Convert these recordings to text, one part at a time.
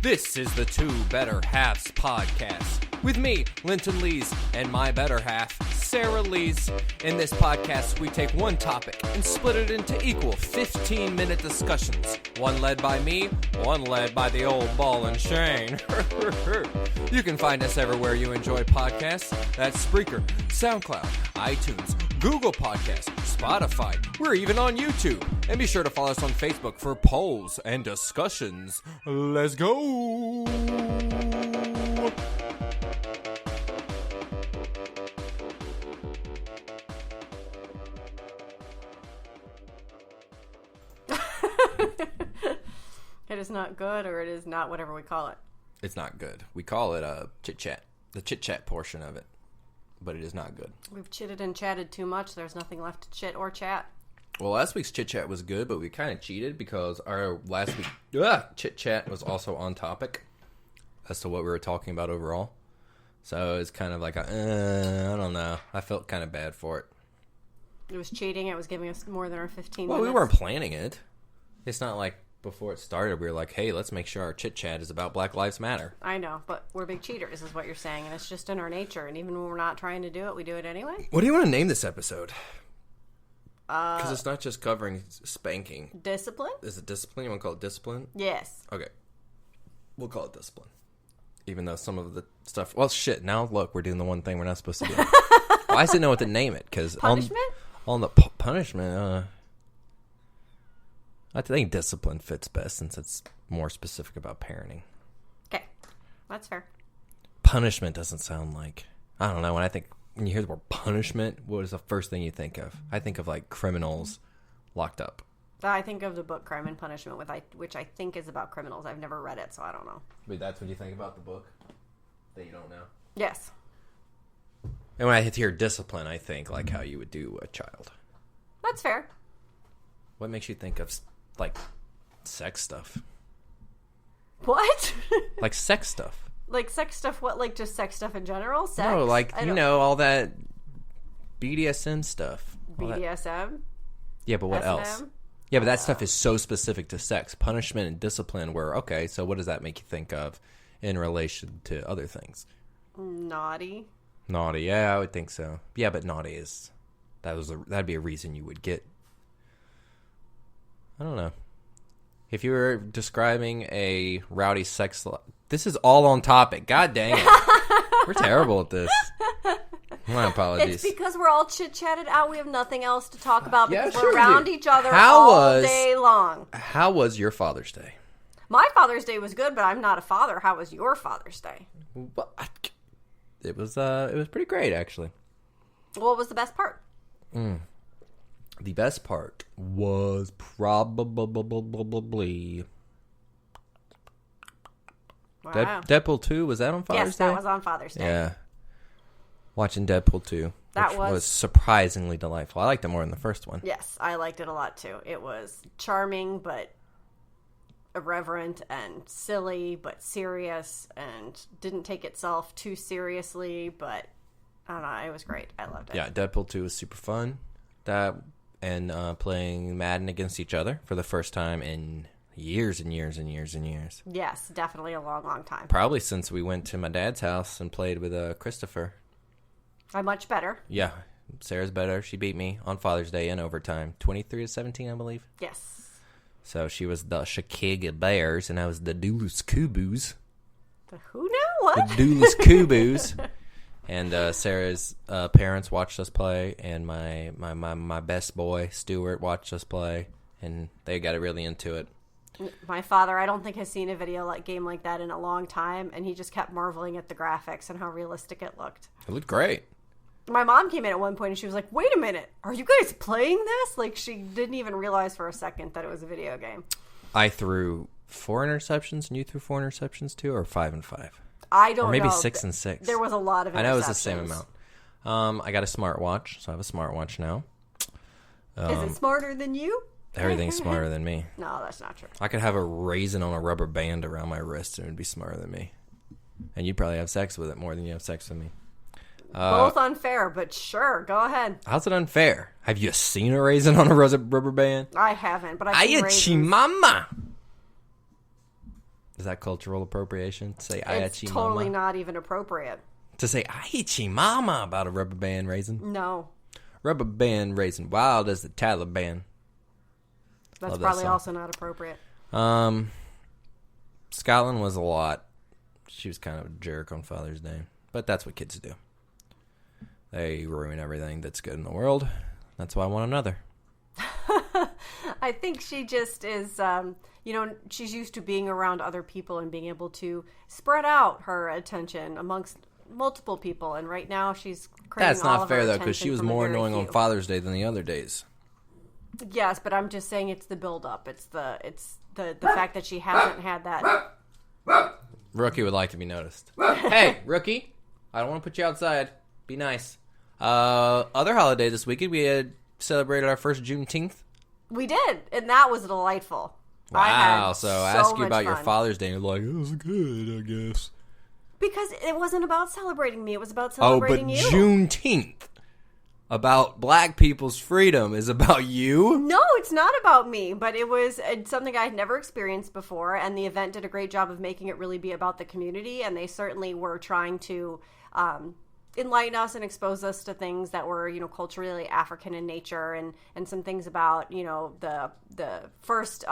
This is the Two Better Halves podcast with me, Linton Lees, and my better half, Sarah Lees. In this podcast, we take one topic and split it into equal 15-minute discussions. One led by me, one led by the old ball and chain. You can find us everywhere you enjoy podcasts. That's Spreaker, SoundCloud, iTunes, Google Podcasts, Spotify. We're even on YouTube. And be sure to follow us on Facebook for polls and discussions. Let's go! It is not good, or it is not whatever we call it. It's not good. We call it a chit-chat. The chit-chat portion of it. But it is not good. We've chitted and chatted too much. There's nothing left to chit or chat. Well, last week's chit-chat was good, but we kind of cheated because our last week chit-chat was also on topic as to what we were talking about overall. So it's kind of like, I don't know. I felt kind of bad for it. It was cheating. It was giving us more than our 15 Well, minutes. we weren't planning it. It's not like before it started, we were like, hey, let's make sure our chit-chat is about Black Lives Matter. I know, but we're big cheaters is what you're saying, and it's just in our nature. And even when we're not trying to do it, we do it anyway. What do you want to name this episode? Because it's not just covering spanking. Discipline? Is it discipline? You want to call it discipline? Yes. Okay. We'll call it discipline. Even though some of the stuff... Well, shit. Now, look, we're doing the one thing we're not supposed to do. Well, I just didn't know what to name it. Cause punishment? On the punishment, I think discipline fits best since it's more specific about parenting. Okay. That's fair. Punishment doesn't sound like... I don't know. When you hear the word punishment, what is the first thing you think of? I think of, like, criminals locked up. I think of the book Crime and Punishment, which I think is about criminals. I've never read it, so I don't know. Wait, that's what you think about the book? That you don't know? Yes. And when I hear discipline, I think, like, how you would do a child. That's fair. What makes you think of, like, sex stuff? What? Like, sex stuff. Like sex stuff? What? Like just sex stuff in general? Sex? No, like, you know, all that BDSM stuff. BDSM? Yeah, but what SM? else? Yeah, but that stuff is so specific to sex. Punishment and discipline were, okay, so what does that make you think of in relation to other things? Naughty. Naughty, yeah, I would think so. Yeah, but naughty is... That'd be a reason you would get... I don't know. If you were describing a rowdy sex... This is all on topic. God dang it. We're terrible at this. My apologies. It's because we're all chit-chatted out. We have nothing else to talk about because sure we're around do. each other all day long. How was your Father's Day? My Father's Day was good, but I'm not a father. How was your Father's Day? Well, it was pretty great, actually. What was the best part? The best part was probably... Wow. Deadpool 2, was that on Father's Day? Yes, that was on Father's Day. Yeah. Watching Deadpool 2, that which was surprisingly delightful. I liked it more than the first one. Yes, I liked it a lot too. It was charming, but irreverent, and silly, but serious, and didn't take itself too seriously, but I don't know, it was great. I loved it. Yeah, Deadpool 2 was super fun. That and playing Madden against each other for the first time in years and years and years and years. Yes, definitely a long, long time. Probably since we went to my dad's house and played with Christopher. I'm much better. Yeah, Sarah's better. She beat me on Father's Day in overtime. 23-17, I believe. Yes. So she was the Chicago Bears, and I was the Dallas Cowboys. The who now? What? The Dallas Cowboys. And Sarah's parents watched us play, and my best boy, Stuart, watched us play, and they got really into it. My father, I don't think, has seen a game like that in a long time, and he just kept marveling at the graphics and how realistic it looked. It looked great. My mom came in at one point and she was like, wait a minute, are you guys playing this? Like, she didn't even realize for a second that it was a video game. I threw 4 interceptions, and you threw 4 interceptions too, or 5 and 5? I don't know. Or maybe 6 and 6. There was a lot of interceptions. I know it was the same amount. I got a smartwatch, so I have a smartwatch now. Is it smarter than you? Everything's smarter than me. No, that's not true. I could have a raisin on a rubber band around my wrist and it would be smarter than me. And you'd probably have sex with it more than you have sex with me. Both unfair, but sure, go ahead. How's it unfair? Have you seen a raisin on a rubber band? I haven't, but I've seen raisins. Mama. Is that cultural appropriation? To say It's totally not even appropriate. To say Aichi Mama about a rubber band raisin? No. Rubber band raisin, wild as the Taliban. That's probably also not appropriate. Scotland was a lot. She was kind of a jerk on Father's Day. But that's what kids do. They ruin everything that's good in the world. That's why I want another. I think she just is, she's used to being around other people and being able to spread out her attention amongst multiple people. And right now she's craving That's not fair, though, because she was more annoying on Father's Day than the other days. Yes, but I'm just saying it's the build-up. It's the fact that she hasn't had that. Rookie would like to be noticed. Hey, Rookie, I don't want to put you outside. Be nice. Other holiday this weekend, we had celebrated our first Juneteenth. We did, and that was delightful. Wow, so I asked you about your fun. Father's Day, and you're like, it was good, I guess. Because it wasn't about celebrating me, it was about celebrating you. Oh, but Juneteenth, about black people's freedom, is about you? No, it's not about me, but it was something I had never experienced before, and the event did a great job of making it really be about the community, and they certainly were trying to enlighten us and expose us to things that were, culturally African in nature, and some things about, the first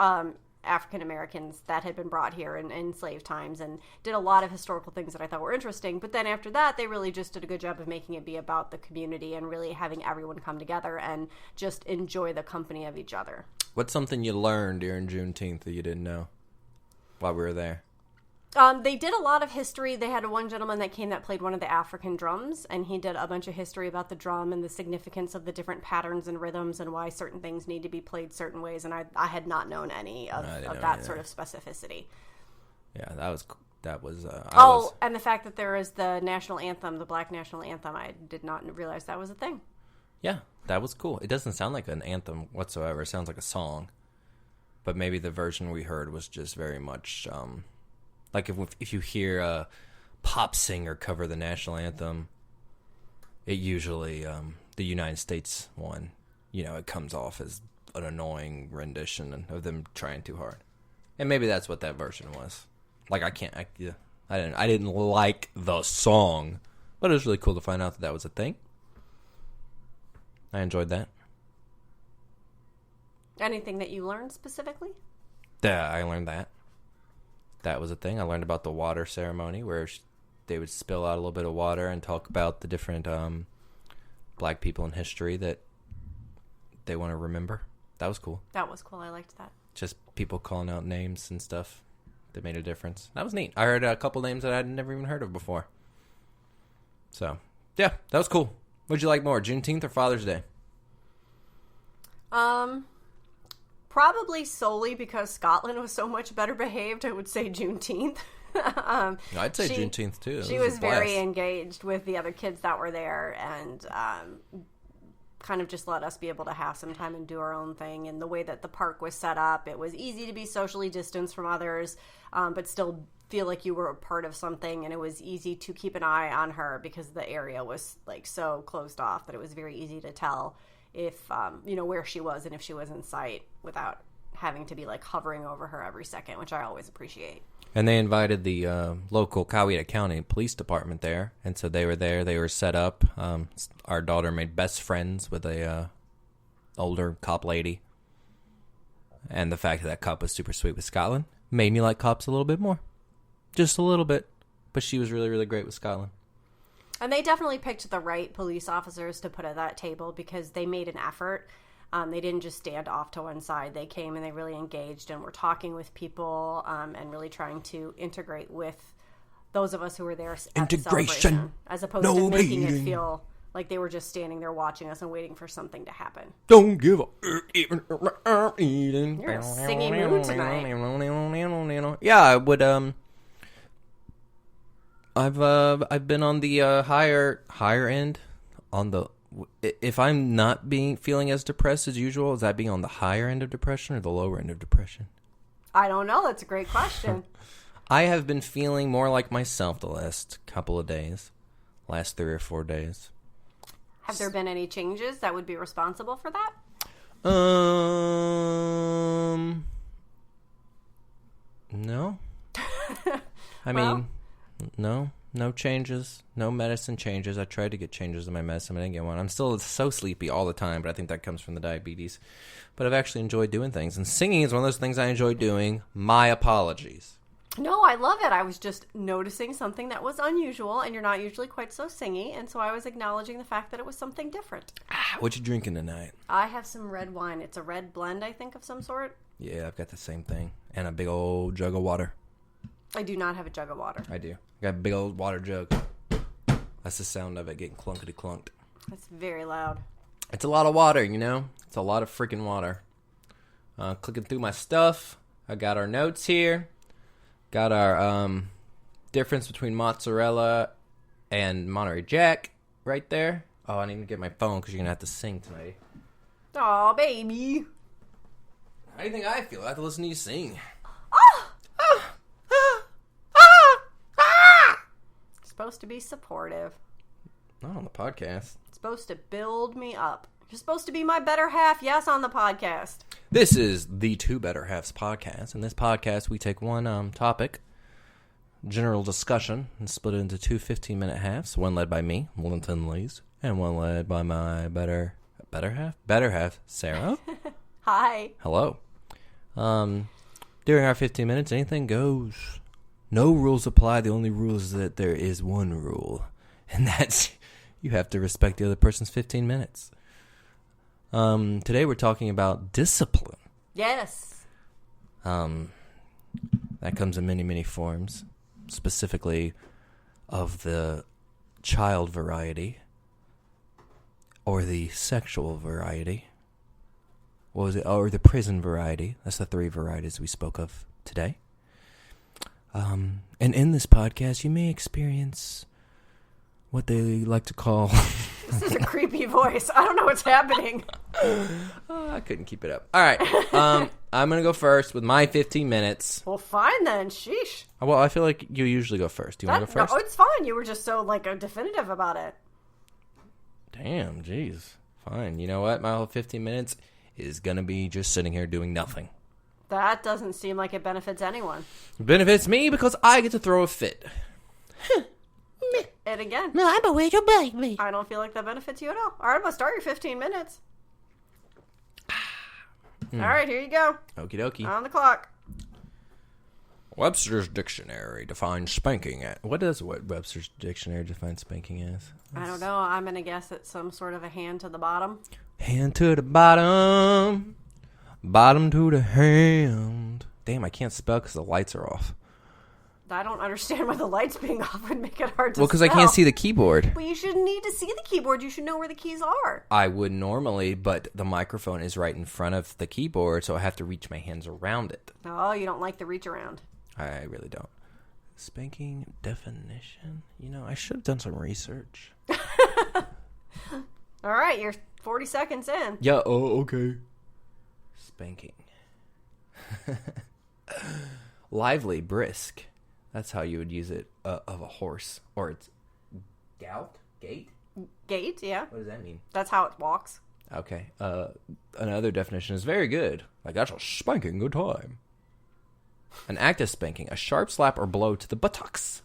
African Americans that had been brought here in slave times, and did a lot of historical things that I thought were interesting. But then after that, they really just did a good job of making it be about the community and really having everyone come together and just enjoy the company of each other. What's something you learned during Juneteenth that you didn't know while we were there? They did a lot of history. They had one gentleman that came that played one of the African drums, and he did a bunch of history about the drum and the significance of the different patterns and rhythms and why certain things need to be played certain ways, and I had not known any of that sort of specificity. Yeah, that was. And the fact that there is the national anthem, the Black national anthem, I did not realize that was a thing. Yeah, that was cool. It doesn't sound like an anthem whatsoever. It sounds like a song, but maybe the version we heard was just very much... Like if you hear a pop singer cover the national anthem, it usually, the United States one, it comes off as an annoying rendition of them trying too hard. And maybe that's what that version was. Like I didn't like the song, but it was really cool to find out that was a thing. I enjoyed that. Anything that you learned specifically? Yeah, I learned that. That was a thing. I learned about the water ceremony where they would spill out a little bit of water and talk about the different black people in history that they want to remember. That was cool. That was cool. I liked that. Just people calling out names and stuff that made a difference. That was neat. I heard a couple names that I'd never even heard of before. So, yeah, that was cool. What'd you like more, Juneteenth or Father's Day? Probably solely because Scotland was so much better behaved, I would say Juneteenth. I'd say Juneteenth, too. She was very engaged with the other kids that were there and kind of just let us be able to have some time and do our own thing. And the way that the park was set up, it was easy to be socially distanced from others, but still feel like you were a part of something. And it was easy to keep an eye on her because the area was so closed off that it was very easy to tell if where she was and if she was in sight without having to be hovering over her every second, which I always appreciate. And they invited the local Coweta County Police Department there, and so they were there. They were set up. Our daughter made best friends with a older cop lady, and the fact that cop was super sweet with Scotland made me like cops a little bit more, just a little bit. But she was really, really great with Scotland. And they definitely picked the right police officers to put at that table because they made an effort. They didn't just stand off to one side. They came and they really engaged and were talking with people and really trying to integrate with those of us who were there at the celebration, as opposed to making it feel like they were just standing there watching us and waiting for something to happen. Don't give up. You're a singing mood tonight. Yeah, I would. I've been on the higher end on the. If I'm not feeling as depressed as usual, is that being on the higher end of depression or the lower end of depression? I don't know. That's a great question. I have been feeling more like myself the last couple of days. last 3 or 4 days. Have there been any changes that would be responsible for that? No. I mean, no changes. No medicine changes. I tried to get changes in my medicine. I didn't get one. I'm still so sleepy all the time, but I think that comes from the diabetes. But I've actually enjoyed doing things. And singing is one of those things I enjoy doing. My apologies. No, I love it. I was just noticing something that was unusual, and you're not usually quite so singy, and so I was acknowledging the fact that it was something different. What you drinking tonight? I have some red wine. It's a red blend, I think, of some sort. Yeah, I've got the same thing. And a big old jug of water. I do not have a jug of water. I do. I got a big old water jug. That's the sound of it getting clunkety-clunked. It's very loud. It's a lot of water, you know? It's a lot of freaking water. Clicking through my stuff. I got our notes here. Got our difference between mozzarella and Monterey Jack right there. Oh, I need to get my phone because you're going to have to sing tonight. Aw, baby. How do you think I feel? I have to listen to you sing. Supposed to be supportive. Not on the podcast. It's supposed to build me up. You're supposed to be my better half, yes, on the podcast. This is the Two Better Halves podcast. In this podcast, we take one topic, general discussion, and split it into two 15-minute halves. One led by me, Linton Lees, and one led by my better half, Sarah. Hi. Hello. During our 15 minutes, anything goes. No rules apply. The only rule is that there is one rule, and that's you have to respect the other person's 15 minutes. Today we're talking about discipline. Yes. That comes in many, many forms, specifically of the child variety or the sexual variety. What was it? Or the prison variety. That's the 3 varieties we spoke of today. And in this podcast, you may experience what they like to call... This is a creepy voice. I don't know what's happening. I couldn't keep it up. All right. I'm going to go first with my 15 minutes. Well, fine then. Sheesh. Well, I feel like you usually go first. Do you want to go first? No, it's fine. You were just so, definitive about it. Damn, jeez. Fine. You know what? My whole 15 minutes is going to be just sitting here doing nothing. That doesn't seem like it benefits anyone. It benefits me because I get to throw a fit. And again, no, I'm a way to bite me. I don't feel like that benefits you at all. All right, I'm going to start your 15 minutes. All right, here you go. Okie dokie. On the clock. Webster's Dictionary defines spanking as... What does Webster's Dictionary define spanking as? I don't know. I'm going to guess it's some sort of a hand to the bottom. Hand to the bottom. Bottom to the hand. Damn, I can't spell because the lights are off. I don't understand why the lights being off would make it hard to spell. Well, because I can't see the keyboard. Well, you shouldn't need to see the keyboard. You should know where the keys are. I would normally, but the microphone is right in front of the keyboard, so I have to reach my hands around it. Oh, you don't like the reach around. I really don't. Spanking definition? You know, I should have done some research. All right, you're 40 seconds in. Yeah, oh, okay. Spanking. Lively, brisk. That's how you would use it of a horse. Or it's gait? Gait, yeah. What does that mean? That's how it walks. Okay. Another definition is very good. Like, that's a spanking good time. An act of spanking, a sharp slap or blow to the buttocks.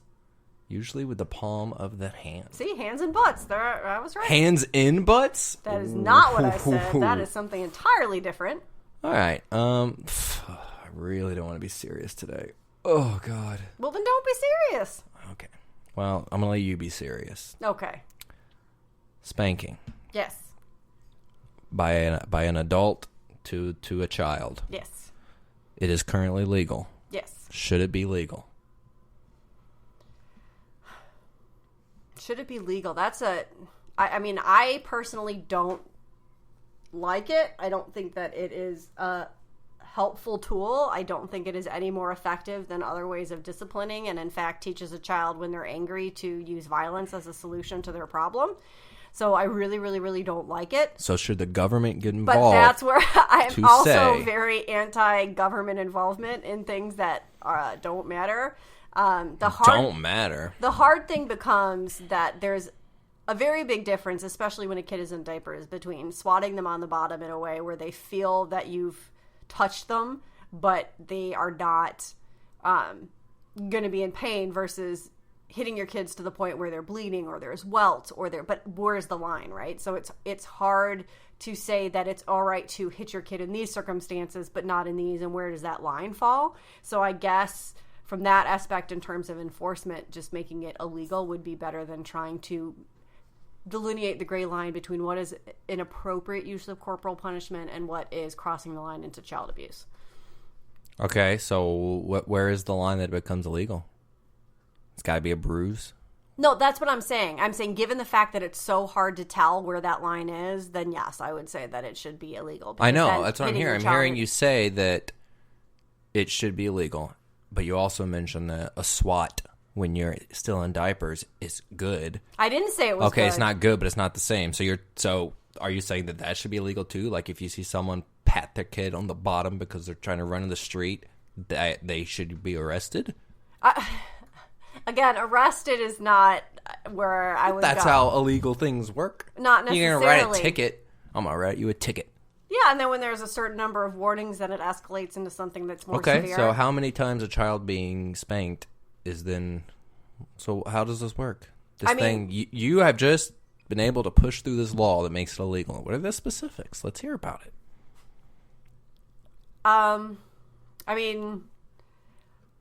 Usually with the palm of the hand. See, hands and butts. I was right. Hands in butts? That is not what I said. That is something entirely different. All right. I really don't want to be serious today. Oh, God. Well, then don't be serious. Okay. Well, I'm going to let you be serious. Okay. Spanking. Yes. By an adult to a child. Yes. It is currently legal. Yes. Should it be legal? Should it be legal? I mean, I personally don't like it. I don't think that it is a helpful tool. I don't think it is any more effective than other ways of disciplining, and in fact teaches a child when they're angry to use violence as a solution to their problem. So I really, really, really don't like it. So should the government get involved? But that's where I'm also very anti-government involvement in things that don't matter. Don't matter. The hard thing becomes that there's a very big difference, especially when a kid is in diapers, between swatting them on the bottom in a way where they feel that you've touched them, but they are not going to be in pain, versus hitting your kids to the point where they're bleeding or there's welts but where's the line, right? So it's hard to say that it's all right to hit your kid in these circumstances but not in these, and where does that line fall? So I guess from that aspect, in terms of enforcement, just making it illegal would be better than trying to delineate the gray line between what is inappropriate use of corporal punishment and what is crossing the line into child abuse. Okay, so where is the line that it becomes illegal? It's got to be a bruise? No, that's what I'm saying. I'm saying given the fact that it's so hard to tell where that line is, then yes, I would say that it should be illegal. I know, that's what I'm hearing. I'm hearing you say that it should be illegal, but you also mentioned that a swat when you're still in diapers is good. I didn't say it was good. Okay, it's not good, but it's not the same. So are you saying that should be illegal too? Like if you see someone pat their kid on the bottom because they're trying to run in the street, that they should be arrested? Again, arrested is not where I would That's go. how illegal things work. Not necessarily. You're going to write a ticket. I'm going to write you a ticket. Yeah, and then when there's a certain number of warnings, then it escalates into something that's more severe. Okay, so how many times a child being spanked is then... So how does this work? You have just been able to push through this law that makes it illegal. What are the specifics? Let's hear about it.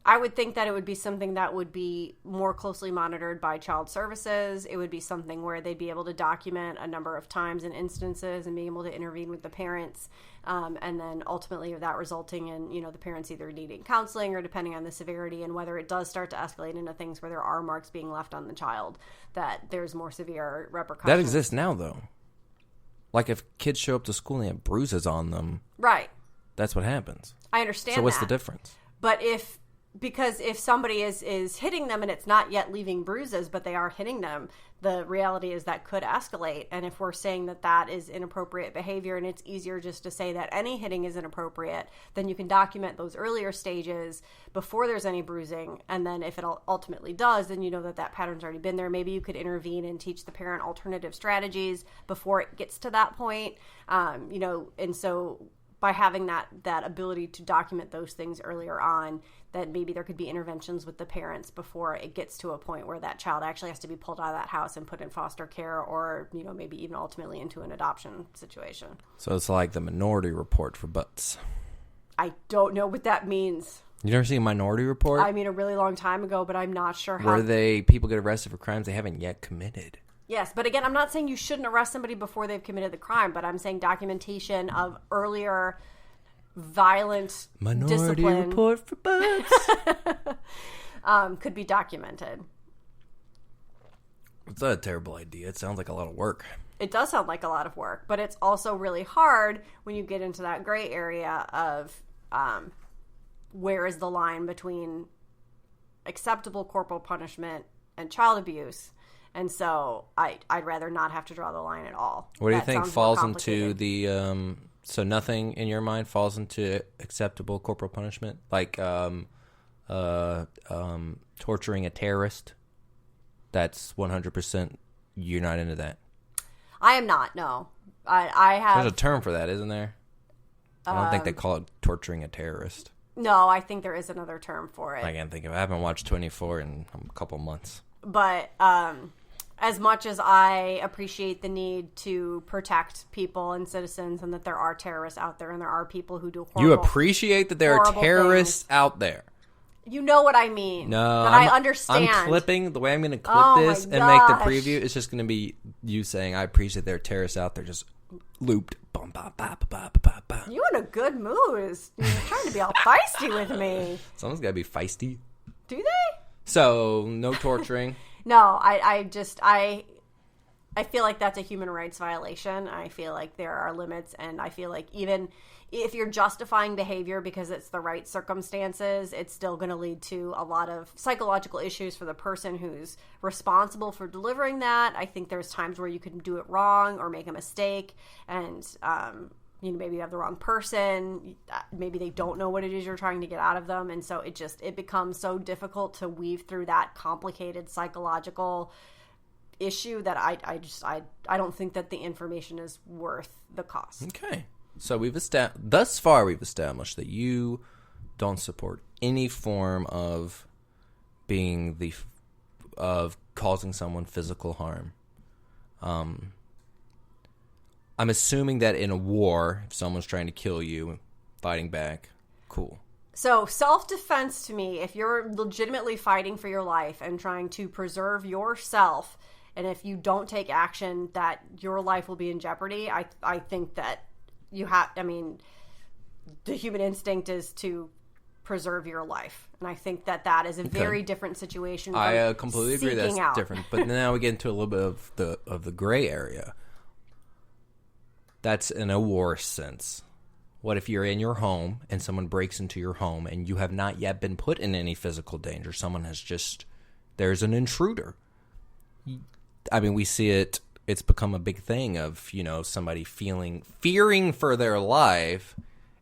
I would think that it would be something that would be more closely monitored by child services. It would be something where they'd be able to document a number of times and instances and be able to intervene with the parents. And then ultimately that resulting in, the parents either needing counseling or, depending on the severity and whether it does start to escalate into things where there are marks being left on the child, that there's more severe repercussions. That exists now, though. Like if kids show up to school and they have bruises on them. Right. That's what happens. I understand that. So what's the difference? But if somebody is hitting them and it's not yet leaving bruises, but they are hitting them, the reality is that could escalate. And if we're saying that is inappropriate behavior, and it's easier just to say that any hitting is inappropriate, then you can document those earlier stages before there's any bruising. And then if it ultimately does, then you know that pattern's already been there. Maybe you could intervene and teach the parent alternative strategies before it gets to that point. And so by having that ability to document those things earlier on, that maybe there could be interventions with the parents before it gets to a point where that child actually has to be pulled out of that house and put in foster care, or maybe even ultimately into an adoption situation. So it's like the Minority Report for butts. I don't know what that means. You never seen Minority Report? I mean, a really long time ago, but I'm not sure how. Where people get arrested for crimes they haven't yet committed. Yes, but again, I'm not saying you shouldn't arrest somebody before they've committed the crime, but I'm saying documentation of earlier violent Minority discipline Report for butts could be documented. It's not a terrible idea. It sounds like a lot of work. It does sound like a lot of work, but it's also really hard when you get into that gray area of where is the line between acceptable corporal punishment and child abuse. And so I'd rather not have to draw the line at all. What do you think falls into the... So nothing in your mind falls into acceptable corporal punishment? Like torturing a terrorist? That's 100%, you're not into that? I am not, no. I have... There's a term for that, isn't there? I don't think they call it torturing a terrorist. No, I think there is another term for it. I can't think of it. I haven't watched 24 in a couple months. But as much as I appreciate the need to protect people and citizens, and that there are terrorists out there and there are people who do horrible... You appreciate that there are terrorists out there? You know what I mean. No, I understand. I'm clipping. The way I'm going to clip this and make the preview, it's just going to be you saying, I appreciate there are terrorists out there, just looped. Bum, ba, ba, ba, ba, ba, ba. You in a good mood. You're trying to be all feisty with me. Someone's got to be feisty. Do they? So, no torturing. No, I feel like that's a human rights violation. I feel like there are limits, and I feel like even if you're justifying behavior because it's the right circumstances, it's still going to lead to a lot of psychological issues for the person who's responsible for delivering that. I think there's times where you can do it wrong or make a mistake, and maybe you have the wrong person. Maybe they don't know what it is you're trying to get out of them. And so it becomes so difficult to weave through that complicated psychological issue that I don't think that the information is worth the cost. Okay. So thus far we've established that you don't support any form of of causing someone physical harm. I'm assuming that in a war, if someone's trying to kill you, fighting back, cool. So self-defense to me, if you're legitimately fighting for your life and trying to preserve yourself, and if you don't take action, that your life will be in jeopardy, I think that you have, the human instinct is to preserve your life. And I think that is a very different situation. I completely agree that's out. different. But now we get into a little bit of the gray area. That's in a war sense. What if you're in your home and someone breaks into your home and you have not yet been put in any physical danger? Someone has there's an intruder. We see it. It's become a big thing of, somebody fearing for their life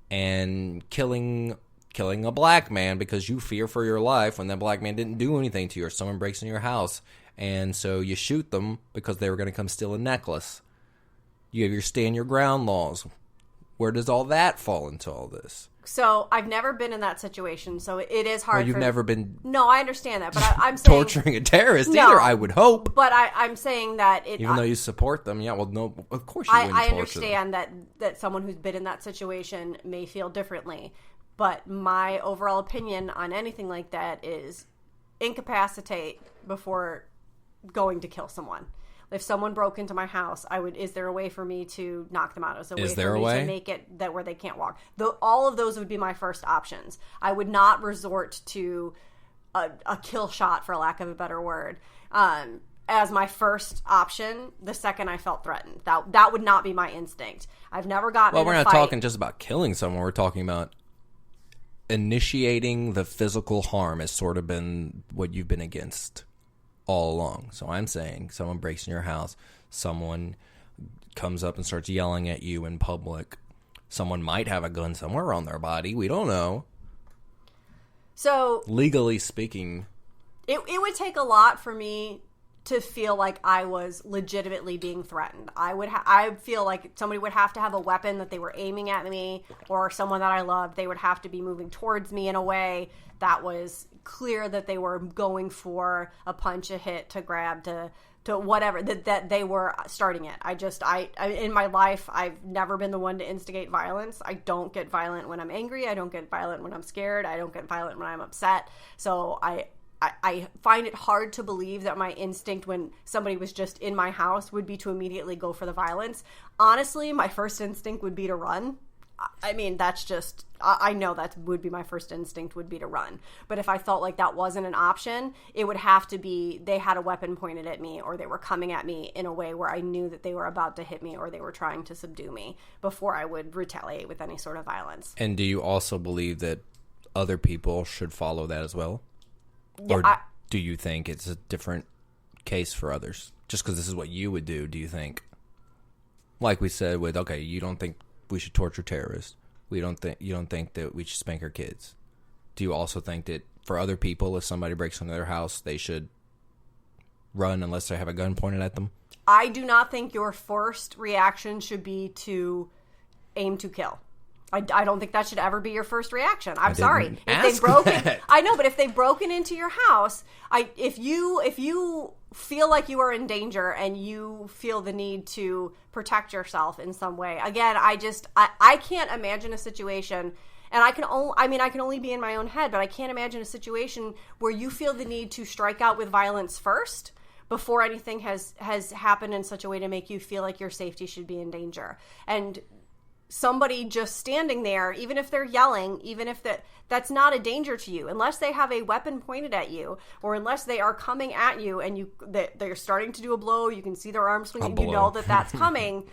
and killing a black man because you fear for your life when that black man didn't do anything to you, or someone breaks in your house. And so you shoot them because they were going to come steal a necklace. You have your stand your ground laws. Where does all that fall into all this? So I've never been in that situation, so it is hard. Well, you've never been. No, I understand that, but I'm saying torturing a terrorist either. I would hope. But I'm saying that even though you support them, yeah. Well, no, of course you wouldn't torture them. I understand that someone who's been in that situation may feel differently, but my overall opinion on anything like that is incapacitate before going to kill someone. If someone broke into my house, is there a way for me to knock them out? Is there a way to make it that where they can't walk? All of those would be my first options. I would not resort to a kill shot, for lack of a better word, as my first option the second I felt threatened. That would not be my instinct. I've never gotten in a fight. Well, we're not talking just about killing someone. We're talking about initiating the physical harm has sort of been what you've been against all along. So I'm saying someone breaks in your house, someone comes up and starts yelling at you in public, someone might have a gun somewhere on their body, we don't know. So legally speaking, it would take a lot for me to feel like I was legitimately being threatened. I feel like somebody would have to have a weapon that they were aiming at me, or someone that I loved, they would have to be moving towards me in a way that was clear that they were going for a punch, a hit, to grab, to whatever, that they were starting it. I in my life, I've never been the one to instigate violence. I don't get violent when I'm angry. I don't get violent when I'm scared. I don't get violent when I'm upset. So I find it hard to believe that my instinct when somebody was just in my house would be to immediately go for the violence. Honestly, my first instinct would be to run. That's just, I know that would be my first instinct, would be to run. But if I felt like that wasn't an option, it would have to be they had a weapon pointed at me, or they were coming at me in a way where I knew that they were about to hit me, or they were trying to subdue me, before I would retaliate with any sort of violence. And do you also believe that other people should follow that as well? Yeah, or do you think it's a different case for others? Just because this is what you would do you think? Like we said with, okay, you don't think we should torture terrorists. You don't think that we should spank our kids. Do you also think that for other people, if somebody breaks into their house, they should run unless they have a gun pointed at them? I do not think your first reaction should be to aim to kill. I don't think that should ever be your first reaction. I'm sorry. I know, but if they've broken into your house, if you feel like you are in danger and you feel the need to protect yourself in some way, again, I can't imagine a situation, and I can only be in my own head, but I can't imagine a situation where you feel the need to strike out with violence first before anything has happened in such a way to make you feel like your safety should be in danger. And somebody just standing there, even if they're yelling, even if that's not a danger to you, unless they have a weapon pointed at you, or unless they are coming at you and they're starting to do a blow, you can see their arms swinging, you know that's coming.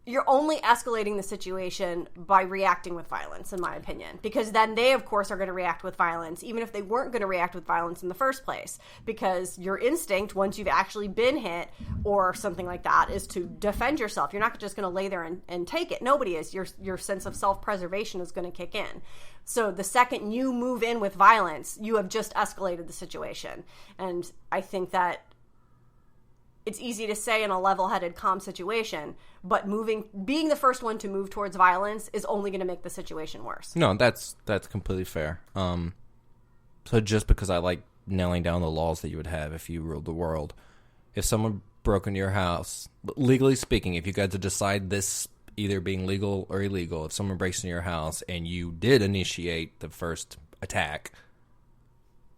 you're only escalating the situation by reacting with violence, in my opinion. Because then they, of course, are going to react with violence, even if they weren't going to react with violence in the first place. Because your instinct, once you've actually been hit or something like that, is to defend yourself. You're not just going to lay there and take it. Nobody is. Your sense of self-preservation is going to kick in. So the second you move in with violence, you have just escalated the situation. And I think that it's easy to say in a level-headed, calm situation, but being the first one to move towards violence is only going to make the situation worse. No, that's completely fair. So just because I like nailing down the laws that you would have if you ruled the world, if someone broke into your house, legally speaking, if you got to decide this either being legal or illegal, if someone breaks into your house and you did initiate the first attack,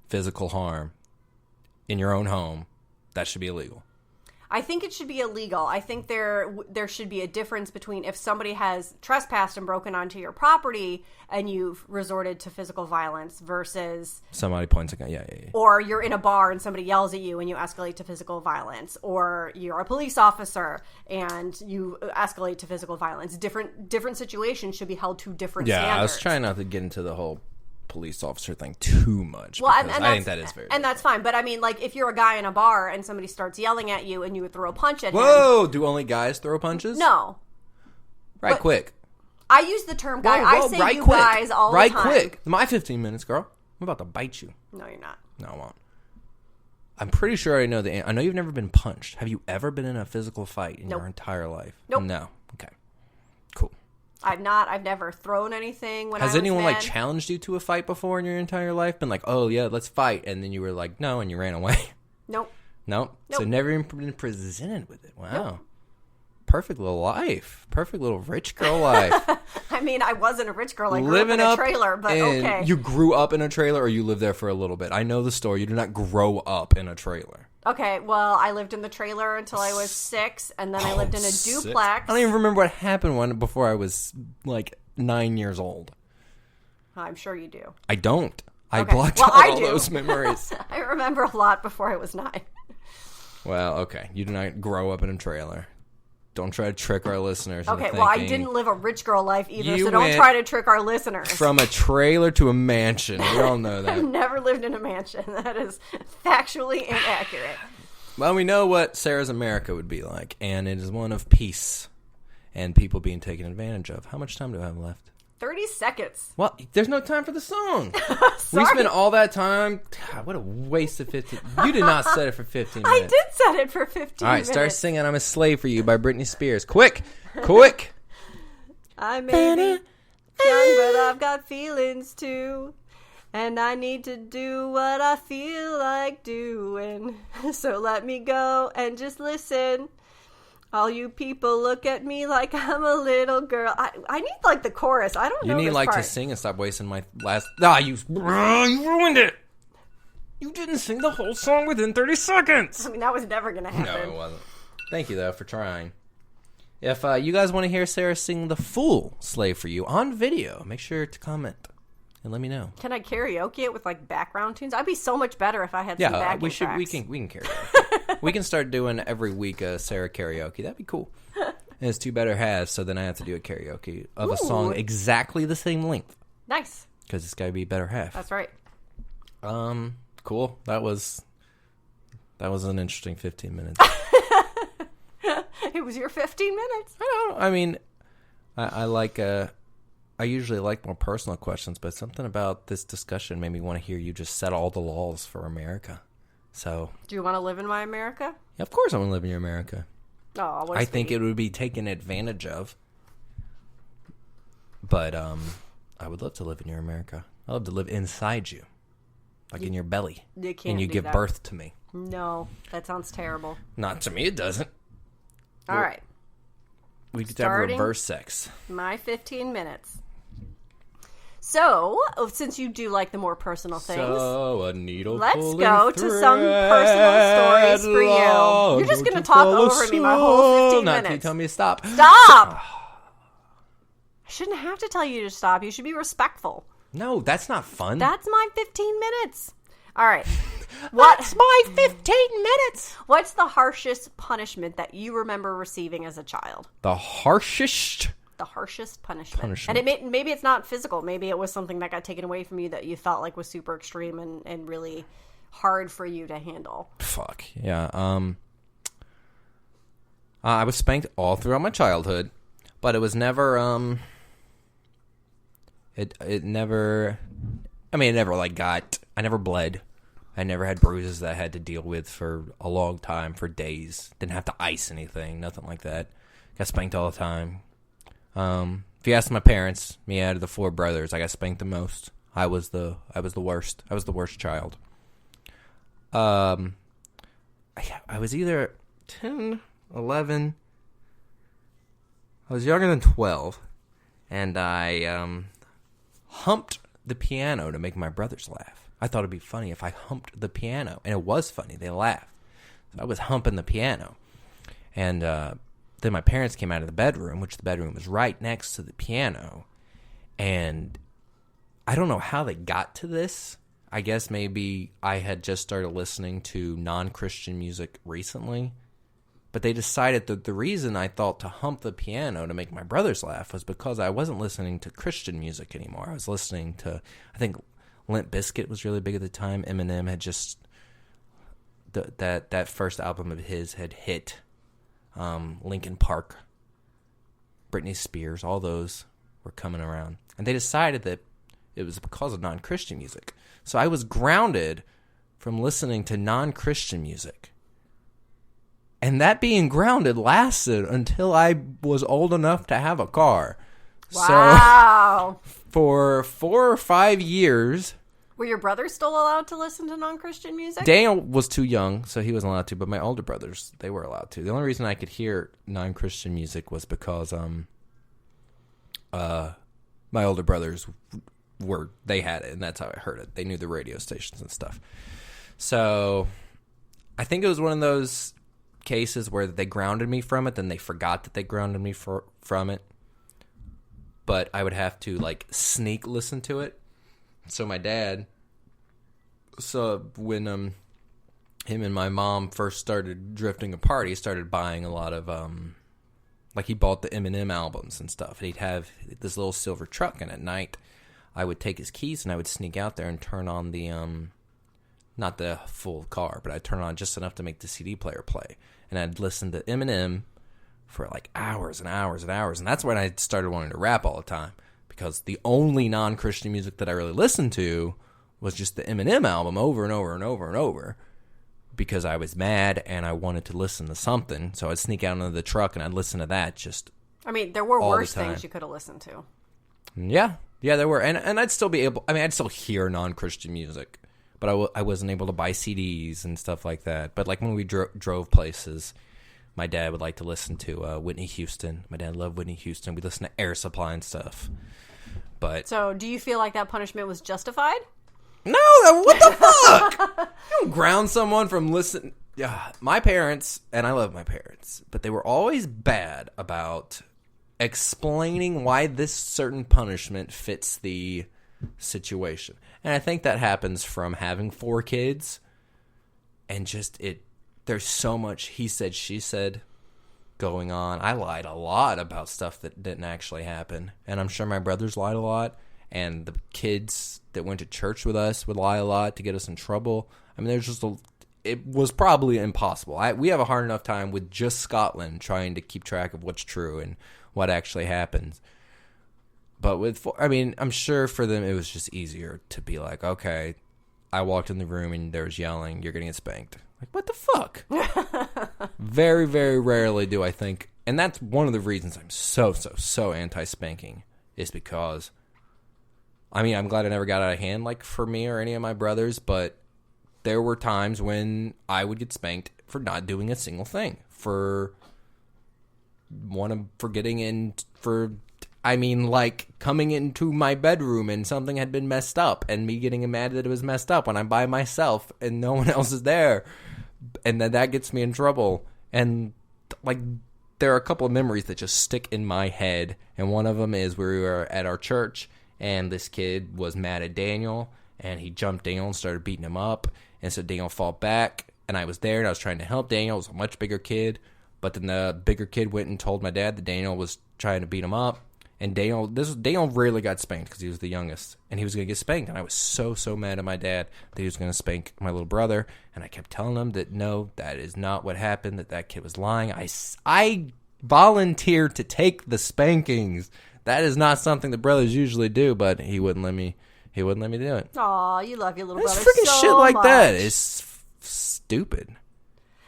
physical harm in your own home, that should be illegal. I think it should be illegal. I think there should be a difference between if somebody has trespassed and broken onto your property and you've resorted to physical violence versus somebody points a gun. Yeah. Or you're in a bar and somebody yells at you and you escalate to physical violence, or you're a police officer and you escalate to physical violence. Different situations should be held to different standards. Yeah, I was trying not to get into the whole police officer thing too much. Well, and I think that is very. And that's fine. But I mean, like, if you're a guy in a bar and somebody starts yelling at you and you would throw a punch at him. Whoa! Do only guys throw punches? No. Right, quick. I use the term guy. Whoa, I say right you quick. guys all right the time. Right quick. My 15 minutes, girl. I'm about to bite you. No, you're not. No, I won't. I'm pretty sure I know the answer. I know you've never been punched. Have you ever been in a physical fight in your entire life? Nope. No. Okay. Cool. I've never thrown anything when I was Has anyone mad. challenged you to a fight before in your entire life? Been like, oh yeah, let's fight, and then you were like, no, and you ran away? Nope. Nope. So never even been presented with it. Wow. Nope. Perfect little life. Perfect little rich girl life. I mean, I wasn't a rich girl. I grew Living up in a trailer, but okay. You grew up in a trailer, or you lived there for a little bit? I know the story. You did not grow up in a trailer. Okay, well, I lived in the trailer until I was 6, and then I lived in a duplex. I don't even remember what happened before I was, 9 years old. I'm sure you do. I don't. I Okay. blocked Well, out all those memories. I remember a lot before I was 9. Well, okay. You did not grow up in a trailer. Don't try to trick our listeners. Okay, well, I didn't live a rich girl life either, so don't went try to trick our listeners. From a trailer to a mansion. We all know that. I've never lived in a mansion. That is factually inaccurate. Well, we know what Sarah's America would be like, and it is one of peace and people being taken advantage of. How much time do I have left? 30 seconds. Well, there's no time for the song. Sorry. We spent all that time. God, what a waste of 15. You did not set it for 15 minutes. I did set it for 15 All right, minutes. start singing I'm a Slave for You by Britney Spears. Quick. Quick. I may be young, but I've got feelings too. And I need to do what I feel like doing. So let me go and just listen. All you people look at me like I'm a little girl. I need, the chorus. I don't know You need, this part. to sing and stop wasting my last... you ruined it. You didn't sing the whole song within 30 seconds. I mean, that was never going to happen. No, it wasn't. Thank you, though, for trying. If you guys want to hear Sarah sing the full Slave for You on video, make sure to comment and let me know. Can I karaoke it with, background tunes? I'd be so much better if I had some backing tracks. We can karaoke. We can start doing every week Sarah karaoke. That'd be cool. And it's two better halves, so then I have to do a karaoke of a song exactly the same length. Nice. Because it's got to be better half. That's right. Cool. That was an interesting 15 minutes. It was your 15 minutes. I don't know. I mean, I usually like more personal questions, but something about this discussion made me want to hear you just set all the laws for America. So, do you want to live in my America? Yeah, of course I want to live in your America. Oh, I think it would be taken advantage of. But I would love to live in your America. I love to live inside you. In your belly. You can't and you do give that. birth to me. No, that sounds terrible. Not to me, it doesn't. All right. We could have reverse sex. My 15 minutes. So, since you do like the more personal things, a needle let's go to some personal stories for you. You're just going to talk over me my whole 15 minutes. You tell me to stop. Stop! I shouldn't have to tell you to stop. You should be respectful. No, that's not fun. That's my 15 minutes. All right. That's my 15 minutes. What's the harshest punishment that you remember receiving as a child? The harshest punishment. And maybe it's not physical. Maybe it was something that got taken away from you that you felt like was super extreme and really hard for you to handle. Fuck. Yeah. I was spanked all throughout my childhood, but it was never, it never, I never bled. I never had bruises that I had to deal with for a long time, for days. Didn't have to ice anything, nothing like that. Got spanked all the time. If you ask my parents, me out of the 4 brothers, I got spanked the most. I was the worst. I was the worst child. I was either 10, 11. I was younger than 12, and I humped the piano to make my brothers laugh. I thought it'd be funny if I humped the piano, and it was funny. They laughed. So I was humping the piano, and then my parents came out of the bedroom, which the bedroom was right next to the piano, and I don't know how they got to this. I guess maybe I had just started listening to non-Christian music recently, but they decided that the reason I thought to hump the piano to make my brothers laugh was because I wasn't listening to Christian music anymore. I was listening to, I think Limp Bizkit was really big at the time. Eminem had just, that first album of his had hit. Linkin Park, Britney Spears, all those were coming around. And they decided that it was because of non-Christian music. So I was grounded from listening to non-Christian music. And that being grounded lasted until I was old enough to have a car. Wow. So for 4 or 5 years... Were your brothers still allowed to listen to non-Christian music? Daniel was too young, so he wasn't allowed to, but my older brothers, they were allowed to. The only reason I could hear non-Christian music was because my older brothers they had it, and that's how I heard it. They knew the radio stations and stuff. So I think it was one of those cases where they grounded me from it, then they forgot that they grounded me from it. But I would have to, sneak listen to it. So my dad, when him and my mom first started drifting apart, he started buying a lot of, he bought the Eminem albums and stuff. And he'd have this little silver truck, and at night I would take his keys and I would sneak out there and turn on the, not the full car, but I'd turn on just enough to make the CD player play. And I'd listen to Eminem for hours and hours and hours. And that's when I started wanting to rap all the time. Because the only non-Christian music that I really listened to was just the Eminem album over and over and over and over. Because I was mad and I wanted to listen to something. So I'd sneak out into the truck and I'd listen to that just there were worse things you could have listened to. Yeah, there were. And I'd still be able... I'd still hear non-Christian music. But I wasn't able to buy CDs and stuff like that. But when we drove places... My dad would like to listen to Whitney Houston. My dad loved Whitney Houston. We listened to Air Supply and stuff. But so, do you feel like that punishment was justified? No, what the fuck? You don't ground someone from listening. Yeah, my parents, and I love my parents, but they were always bad about explaining why this certain punishment fits the situation. And I think that happens from having 4 kids and just there's so much he said, she said going on. I lied a lot about stuff that didn't actually happen. And I'm sure my brothers lied a lot. And the kids that went to church with us would lie a lot to get us in trouble. I mean, it was probably impossible. We have a hard enough time with just Scotland trying to keep track of what's true and what actually happens. But I'm sure for them it was just easier to be like, okay, I walked in the room and there was yelling, you're going to get spanked. What the fuck? Very, very rarely do I think, and that's one of the reasons I'm so anti-spanking, is because, I'm glad I never got out of hand, for me or any of my brothers, but there were times when I would get spanked for not doing a single thing, coming into my bedroom and something had been messed up, and me getting mad that it was messed up when I'm by myself and no one else is there. And then that gets me in trouble. And, there are a couple of memories that just stick in my head. And one of them is we were at our church, and this kid was mad at Daniel, and he jumped Daniel and started beating him up. And so Daniel fought back, and I was there, and I was trying to help Daniel. It was a much bigger kid. But then the bigger kid went and told my dad that Daniel was trying to beat him up. And Daniel rarely got spanked because he was the youngest. And he was going to get spanked. And I was so mad at my dad that he was going to spank my little brother. And I kept telling him that, no, that is not what happened, that kid was lying. I volunteered to take the spankings. That is not something that brothers usually do, but he wouldn't let me do it. Aw, you love your little brother freaking so shit like much. that. It's stupid.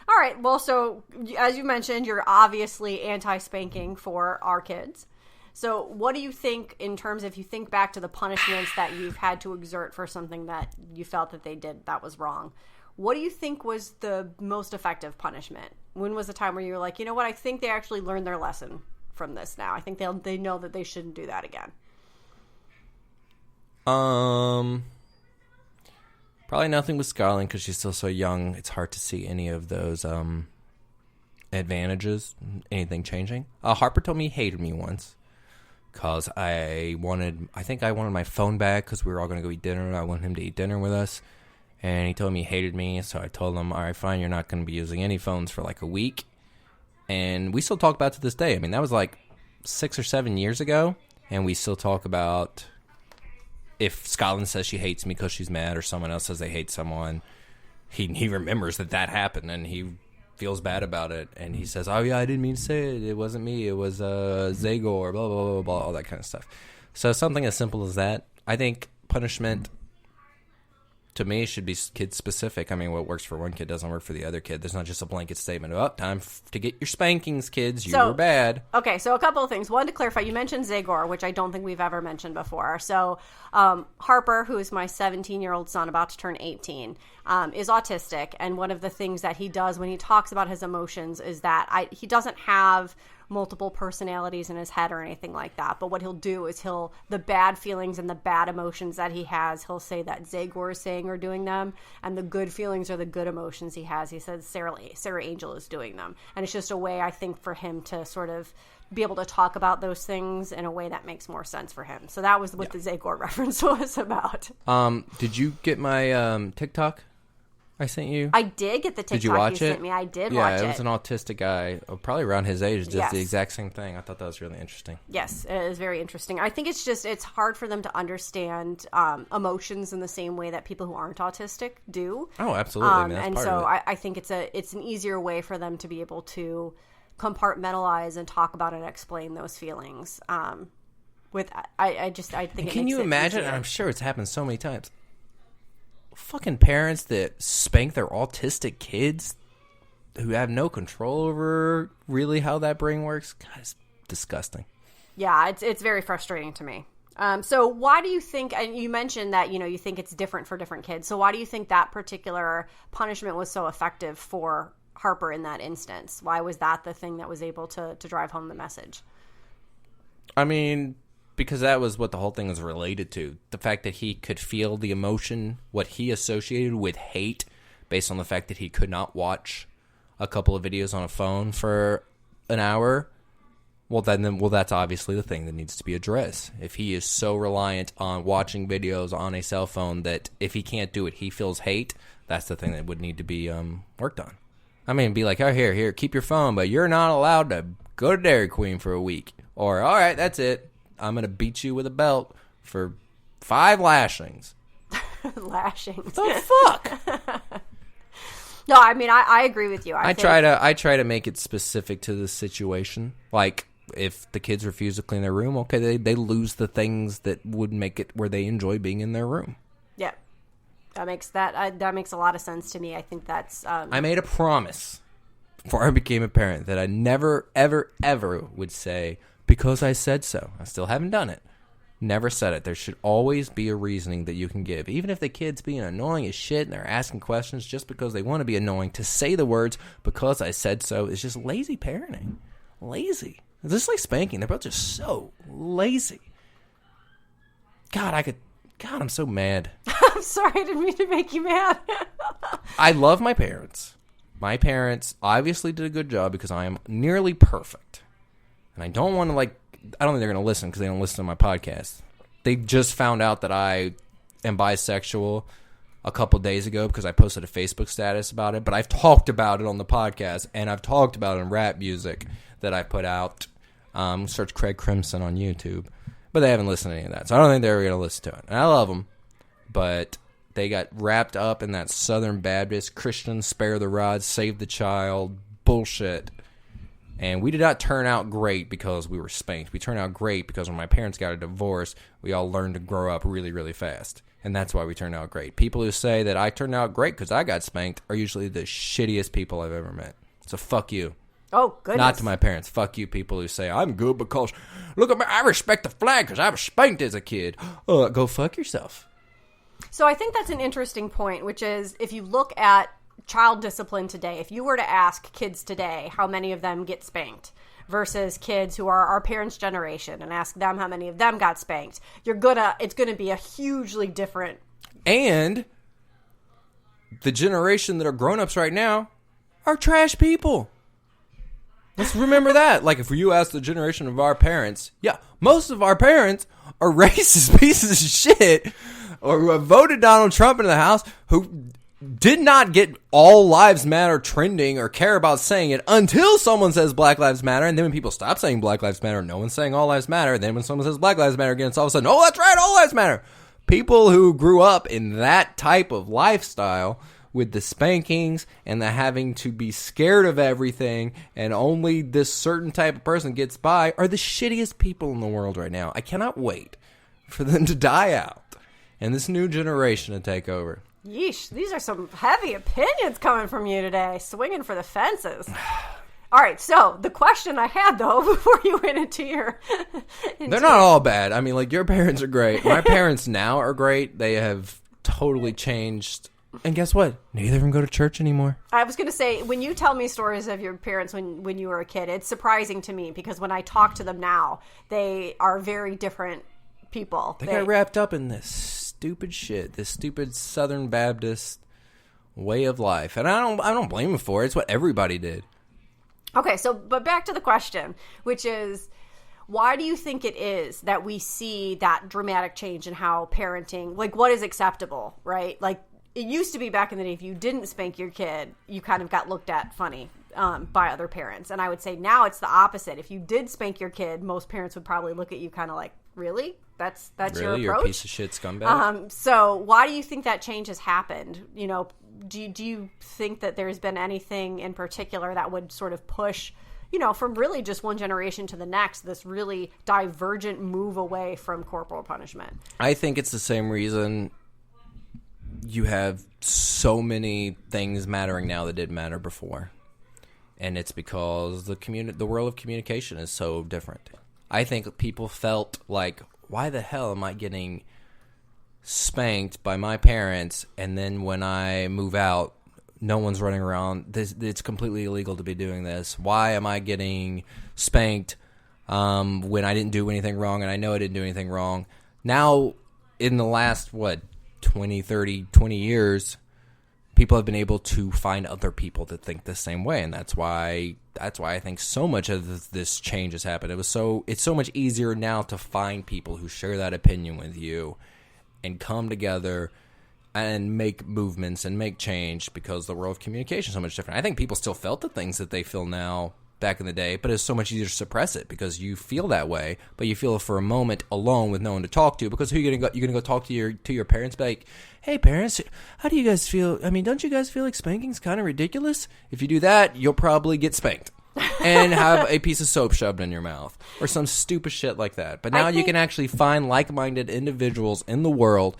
All right, well, so as you mentioned, you're obviously anti-spanking for our kids. So what do you think in terms of, if you think back to the punishments that you've had to exert for something that you felt that they did that was wrong, what do you think was the most effective punishment? When was the time where you were like, you know what, I think they actually learned their lesson from this now. I think they know that they shouldn't do that again. Probably nothing with Skyline because she's still so young. It's hard to see any of those advantages, anything changing. Harper told me he hated me once because I wanted my phone back because we were all going to go eat dinner. I wanted him to eat dinner with us. And he told me he hated me, so I told him, all right, fine, you're not going to be using any phones for like a week. And we still talk about it to this day. I mean, that was like 6 or 7 years ago, and we still talk about if Scotland says she hates me because she's mad or someone else says they hate someone, he remembers that happened, and he feels bad about it. And he says, oh, yeah, I didn't mean to say it. It wasn't me. It was Zagor, blah, blah, blah, blah, all that kind of stuff. So something as simple as that. I think punishment, to me, should be kid-specific. I mean, what works for one kid doesn't work for the other kid. There's not just a blanket statement of, time to get your spankings, kids. You were bad. Okay, so a couple of things. One, to clarify, you mentioned Zagor, which I don't think we've ever mentioned before. So Harper, who is my 17-year-old son, about to turn 18, is autistic. And one of the things that he does when he talks about his emotions is that he doesn't have multiple personalities in his head or anything like that. But what he'll do is the bad feelings and the bad emotions that he has, he'll say that Zagor is saying or doing them, and the good feelings are the good emotions he has. He says Sarah Angel is doing them. And it's just a way, I think, for him to sort of be able to talk about those things in a way that makes more sense for him. So that was what the Zagor reference was about. Did you get my TikTok I sent you? I did get the TikTok did you watch you it? sent me. I did watch it. Yeah, it was an autistic guy, probably around his age, does the exact same thing. I thought that was really interesting. Yes, it is very interesting. I think it's hard for them to understand emotions in the same way that people who aren't autistic do. Oh, absolutely. I mean, that's and part so of it. I think it's an easier way for them to be able to compartmentalize and talk about and explain those feelings. I think it Can makes you it imagine? easier. I'm sure it's happened so many times. Fucking parents that spank their autistic kids who have no control over really how that brain works. God, it's disgusting. Yeah, it's very frustrating to me. So why do you think, and you mentioned that, you think it's different for different kids. So why do you think that particular punishment was so effective for Harper in that instance? Why was that the thing that was able to drive home the message? I mean, because that was what the whole thing was related to. The fact that he could feel the emotion, what he associated with hate, based on the fact that he could not watch a couple of videos on a phone for an hour. Well, that's obviously the thing that needs to be addressed. If he is so reliant on watching videos on a cell phone that if he can't do it, he feels hate, that's the thing that would need to be worked on. I mean, be like, oh, here, keep your phone, but you're not allowed to go to Dairy Queen for a week. Or, all right, that's it. I'm going to beat you with a belt for 5 lashings. Lashings. The fuck? No, I mean, I agree with you. I try to make it specific to the situation. Like, if the kids refuse to clean their room, okay, they lose the things that would make it where they enjoy being in their room. Yeah. That makes a lot of sense to me. I think that's... I made a promise before I became a parent that I never, ever, ever would say, because I said so. I still haven't done it. Never said it. There should always be a reasoning that you can give. Even if the kid's being annoying as shit and they're asking questions just because they want to be annoying, to say the words, because I said so, is just lazy parenting. Lazy. It's just like spanking. They're both just so lazy. God, I'm so mad. I'm sorry, I didn't mean to make you mad. I love my parents. My parents obviously did a good job because I am nearly perfect. And I don't want to, I don't think they're going to listen because they don't listen to my podcast. They just found out that I am bisexual a couple days ago because I posted a Facebook status about it, but I've talked about it on the podcast, and I've talked about it in rap music that I put out. Search Craig Crimson on YouTube. But they haven't listened to any of that, so I don't think they're going to listen to it. And I love them, but they got wrapped up in that Southern Baptist, Christian, spare the rod, save the child bullshit. And we did not turn out great because we were spanked. We turned out great because when my parents got a divorce, we all learned to grow up really, really fast. And that's why we turned out great. People who say that I turned out great because I got spanked are usually the shittiest people I've ever met. So fuck you. Oh, goodness. Not to my parents. Fuck you people who say, I'm good because, look at me, I respect the flag because I was spanked as a kid. Go fuck yourself. So I think that's an interesting point, which is if you look at child discipline today, if you were to ask kids today how many of them get spanked versus kids who are our parents' generation and ask them how many of them got spanked, it's gonna be a hugely different. And the generation that are grown-ups right now are trash people. Let's remember that. Like, if you ask the generation of our parents, yeah, most of our parents are racist pieces of shit or who have voted Donald Trump into the House, who did not get all lives matter trending or care about saying it until someone says Black Lives Matter. And then when people stop saying Black Lives Matter, no one's saying all lives matter. And then when someone says Black Lives Matter again, it's all of a sudden, oh, that's right, all lives matter. People who grew up in that type of lifestyle with the spankings and the having to be scared of everything and only this certain type of person gets by are the shittiest people in the world right now. I cannot wait for them to die out and this new generation to take over. Yeesh, these are some heavy opinions coming from you today, swinging for the fences. All right, so the question I had, though, before you went into your... They're not all bad. I mean, like, your parents are great. My parents now are great. They have totally changed. And guess what? Neither of them go to church anymore. I was going to say, when you tell me stories of your parents when you were a kid, it's surprising to me because when I talk to them now, they are very different people. They got wrapped up in this stupid shit, this stupid Southern Baptist way of life. And I don't blame them for it. It's what everybody did. Okay, so, but back to the question, which is, why do you think it is that we see that dramatic change in how parenting, like, what is acceptable, right? Like, it used to be back in the day, if you didn't spank your kid, you kind of got looked at funny by other parents. And I would say now it's the opposite. If you did spank your kid, most parents would probably look at you kind of like, really? That's really? your approach? You're a piece of shit scumbag? So why do you think that change has happened? You know, do you think that there's been anything in particular that would sort of push, you know, from really just one generation to the next, this really divergent move away from corporal punishment? I think it's the same reason you have so many things mattering now that didn't matter before. And it's because the world of communication is so different. I think people felt like, why the hell am I getting spanked by my parents, and then when I move out, no one's running around. It's completely illegal to be doing this. Why am I getting spanked when I didn't do anything wrong, and I know I didn't do anything wrong? Now, in the last, 20, 30, 20 years, people have been able to find other people that think the same way, and that's why I think so much of this change has happened. It's so much easier now to find people who share that opinion with you and come together and make movements and make change because the world of communication is so much different. I think people still felt the things that they feel now back in the day, but it's so much easier to suppress it because you feel that way, but you feel it for a moment alone with no one to talk to, because who are you gonna go? You're gonna go talk to your parents, be like, hey parents, how do you guys feel? I mean, don't you guys feel like spanking's kind of ridiculous? If you do that, you'll probably get spanked and have a piece of soap shoved in your mouth or some stupid shit like that. But now you can actually find like-minded individuals in the world,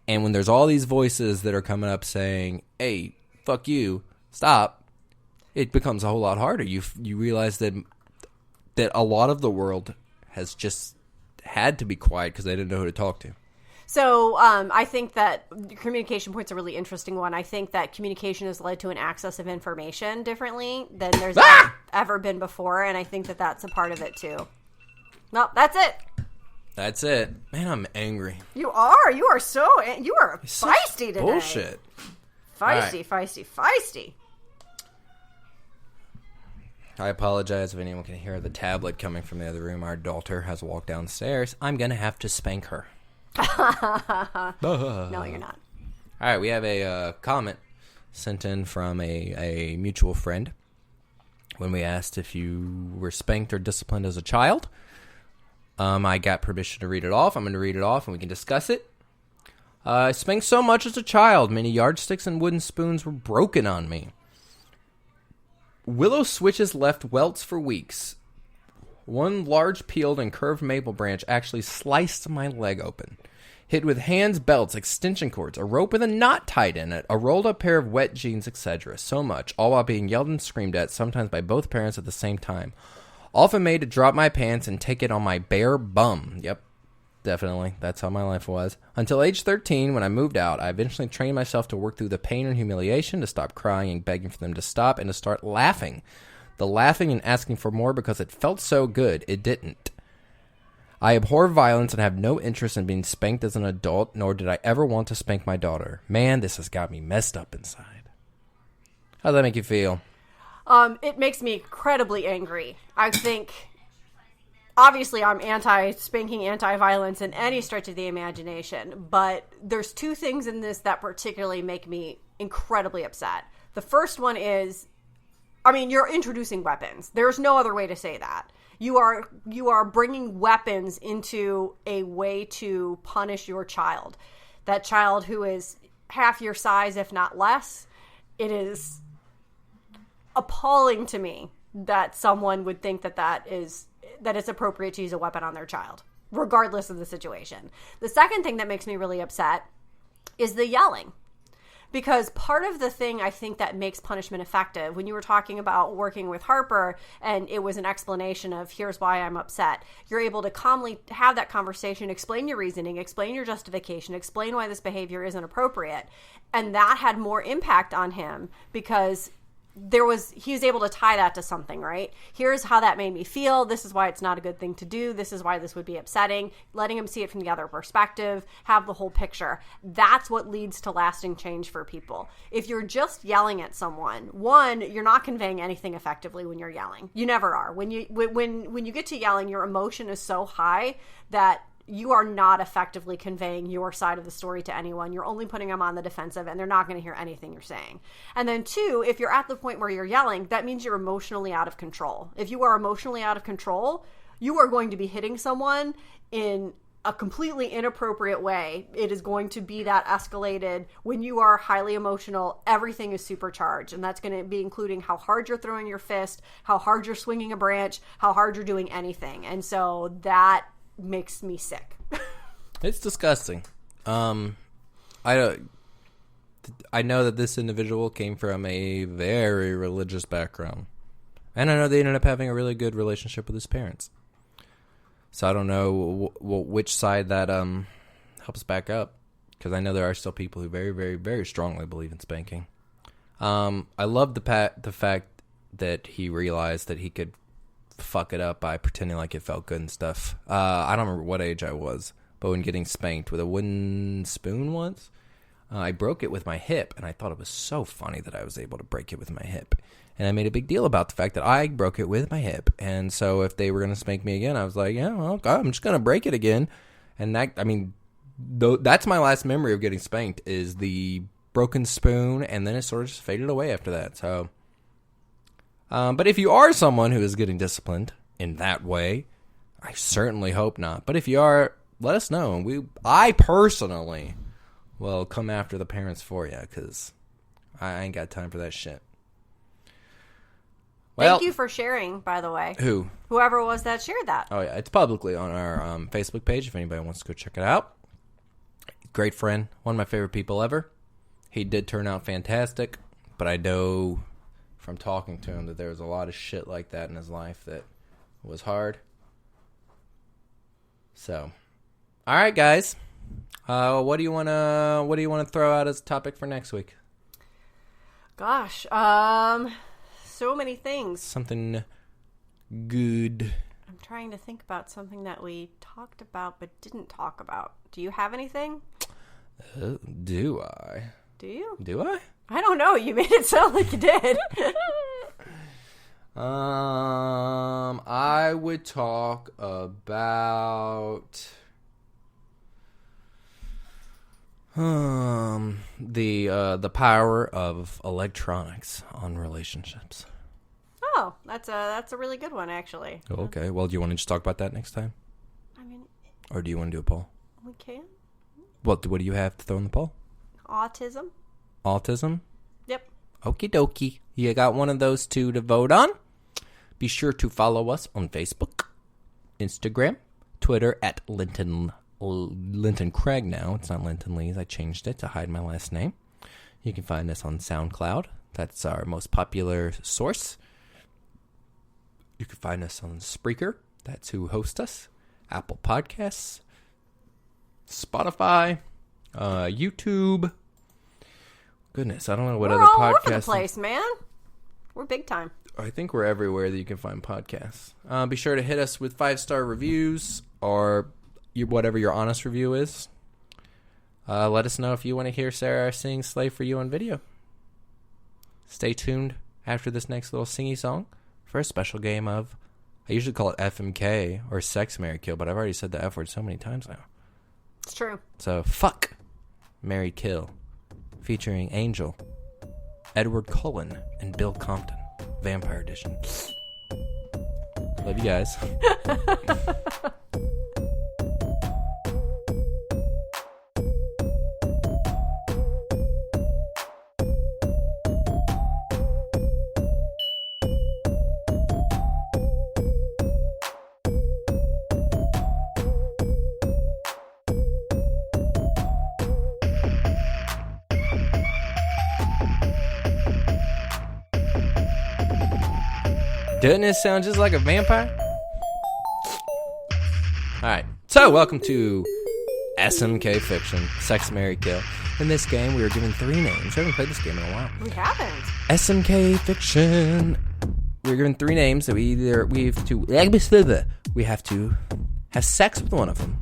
and when there's all these voices that are coming up saying, hey, fuck you, stop, it becomes a whole lot harder. You realize that a lot of the world has just had to be quiet because they didn't know who to talk to. So I think that communication point's a really interesting one. I think that communication has led to an access of information differently than there's ever been before, and I think that that's a part of it too. Well, that's it. That's it. Man, I'm angry. You are feisty today. Bullshit. Feisty. I apologize if anyone can hear the tablet coming from the other room. Our daughter has walked downstairs. I'm going to have to spank her. No, you're not. All right, we have a comment sent in from a mutual friend when we asked if you were spanked or disciplined as a child. I got permission to read it off. I'm going to read it off and we can discuss it. I spanked so much as a child. Many yardsticks and wooden spoons were broken on me. Willow switches left welts for weeks. One large peeled and curved maple branch actually sliced my leg open. Hit with hands, belts, extension cords, a rope with a knot tied in it, a rolled up pair of wet jeans, etc. So much, all while being yelled and screamed at, sometimes by both parents at the same time. Often made to drop my pants and take it on my bare bum. Yep, definitely. That's how my life was. Until age 13, when I moved out, I eventually trained myself to work through the pain and humiliation, to stop crying and begging for them to stop, and to start laughing. The laughing and asking for more because it felt so good. It didn't. I abhor violence and have no interest in being spanked as an adult, nor did I ever want to spank my daughter. Man, this has got me messed up inside. How does that make you feel? It makes me incredibly angry. I think, obviously, I'm anti-spanking, anti-violence in any stretch of the imagination, but there's two things in this that particularly make me incredibly upset. The first one is, you're introducing weapons. There's no other way to say that. You are bringing weapons into a way to punish your child. That child who is half your size, if not less. It is appalling to me that someone would think that it's appropriate to use a weapon on their child, regardless of the situation. The second thing that makes me really upset is the yelling. Because part of the thing I think that makes punishment effective, when you were talking about working with Harper and it was an explanation of here's why I'm upset, you're able to calmly have that conversation, explain your reasoning, explain your justification, explain why this behavior isn't appropriate. And that had more impact on him because he was able to tie that to something, right? Here's how that made me feel. This is why it's not a good thing to do. This is why this would be upsetting. Letting him see it from the other perspective, have the whole picture. That's what leads to lasting change for people. If you're just yelling at someone, one, you're not conveying anything effectively when you're yelling. You never are. When you get to yelling, your emotion is so high that you are not effectively conveying your side of the story to anyone. You're only putting them on the defensive, and they're not going to hear anything you're saying. And then two, if you're at the point where you're yelling, that means you're emotionally out of control. If you are emotionally out of control, you are going to be hitting someone in a completely inappropriate way. It is going to be that escalated. When you are highly emotional, everything is supercharged, and that's going to be including how hard you're throwing your fist, how hard you're swinging a branch, how hard you're doing anything. And so that makes me sick. It's disgusting. I know that this individual came from a very religious background, and I know they ended up having a really good relationship with his parents. So I don't know which side that helps back up, because I know there are still people who very, very, very strongly believe in spanking. I love the fact that he realized that he could fuck it up by pretending like it felt good and stuff. I don't remember what age I was, but when getting spanked with a wooden spoon once, I broke it with my hip, and I thought it was so funny that I was able to break it with my hip. And I made a big deal about the fact that I broke it with my hip. And so if they were going to spank me again, I was like, yeah, well, I'm just going to break it again. And that's my last memory of getting spanked, is the broken spoon, and then it sort of just faded away after that. So but if you are someone who is getting disciplined in that way, I certainly hope not. But if you are, let us know. And I personally will come after the parents for you, because I ain't got time for that shit. Well, thank you for sharing, by the way. Who? Whoever it was that shared that. Oh, yeah. It's publicly on our Facebook page if anybody wants to go check it out. Great friend. One of my favorite people ever. He did turn out fantastic, but I know from talking to him that there was a lot of shit like that in his life that was hard. So, all right, guys. What do you want to throw out as a topic for next week? Gosh, so many things. Something good. I'm trying to think about something that we talked about but didn't talk about. Do you have anything? Do I? Do you? Do I? I don't know. You made it sound like you did. I would talk about... The power of electronics on relationships. Oh, that's a really good one, actually. Okay. Well, do you want to just talk about that next time? I mean, Or do you want to do a poll? we can. What do you have to throw in the poll? Autism. Autism? Yep. Okie dokie. You got one of those two to vote on. Be sure to follow us on Facebook, Instagram, Twitter at Linton Craig now. It's not Linton Lees. I changed it to hide my last name. You can find us on SoundCloud. That's our most popular source. You can find us on Spreaker. That's who hosts us. Apple Podcasts, Spotify, YouTube. Goodness, I don't know what We're other all podcasts. over the place, man. We're big time. I think we're everywhere that you can find podcasts. Be sure to hit us with 5-star reviews or whatever your honest review is. Let us know if you want to hear Sarah sing Slave for You on video. Stay tuned after this next little singy song for a special game of, I usually call it FMK or Sex, Marry, Kill, but I've already said the F word so many times now. It's true. So, fuck, Marry, Kill, featuring Angel, Edward Cullen, and Bill Compton. Vampire Edition. Love you guys. Doesn't it sound just like a vampire? Alright, so welcome to SMK Fiction, Sex, Marry, Kill. In this game, we are given 3 names. We haven't played this game in a while. We haven't. SMK Fiction. We're given 3 names that we have to have sex with one of them.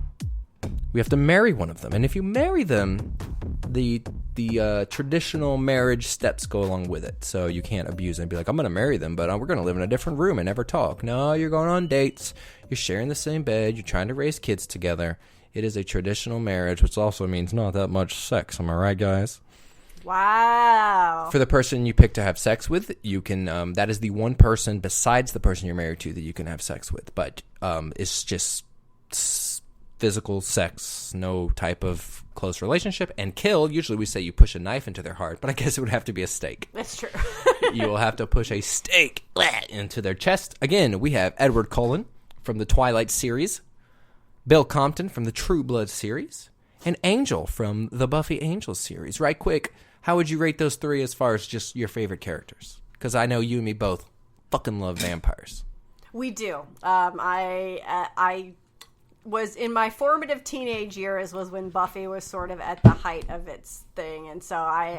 We have to marry one of them. And if you marry them, the traditional marriage steps go along with it. So you can't abuse it and be like, I'm going to marry them, but we're going to live in a different room and never talk. No, you're going on dates. You're sharing the same bed. You're trying to raise kids together. It is a traditional marriage, which also means not that much sex. Am I right, guys? Wow. For the person you pick to have sex with, you can, that is the one person besides the person you're married to that you can have sex with. But it's just physical sex, no type of close relationship. And kill, usually we say you push a knife into their heart, but I guess it would have to be a stake. That's true. You will have to push a stake into their chest. Again, we have Edward Cullen from the Twilight series, Bill Compton from the True Blood series, and Angel from the Buffy Angels series. Right quick, how would you rate those 3 as far as just your favorite characters? Because I know you and me both fucking love vampires. We do. I was in my formative teenage years was when Buffy was sort of at the height of its thing, and so I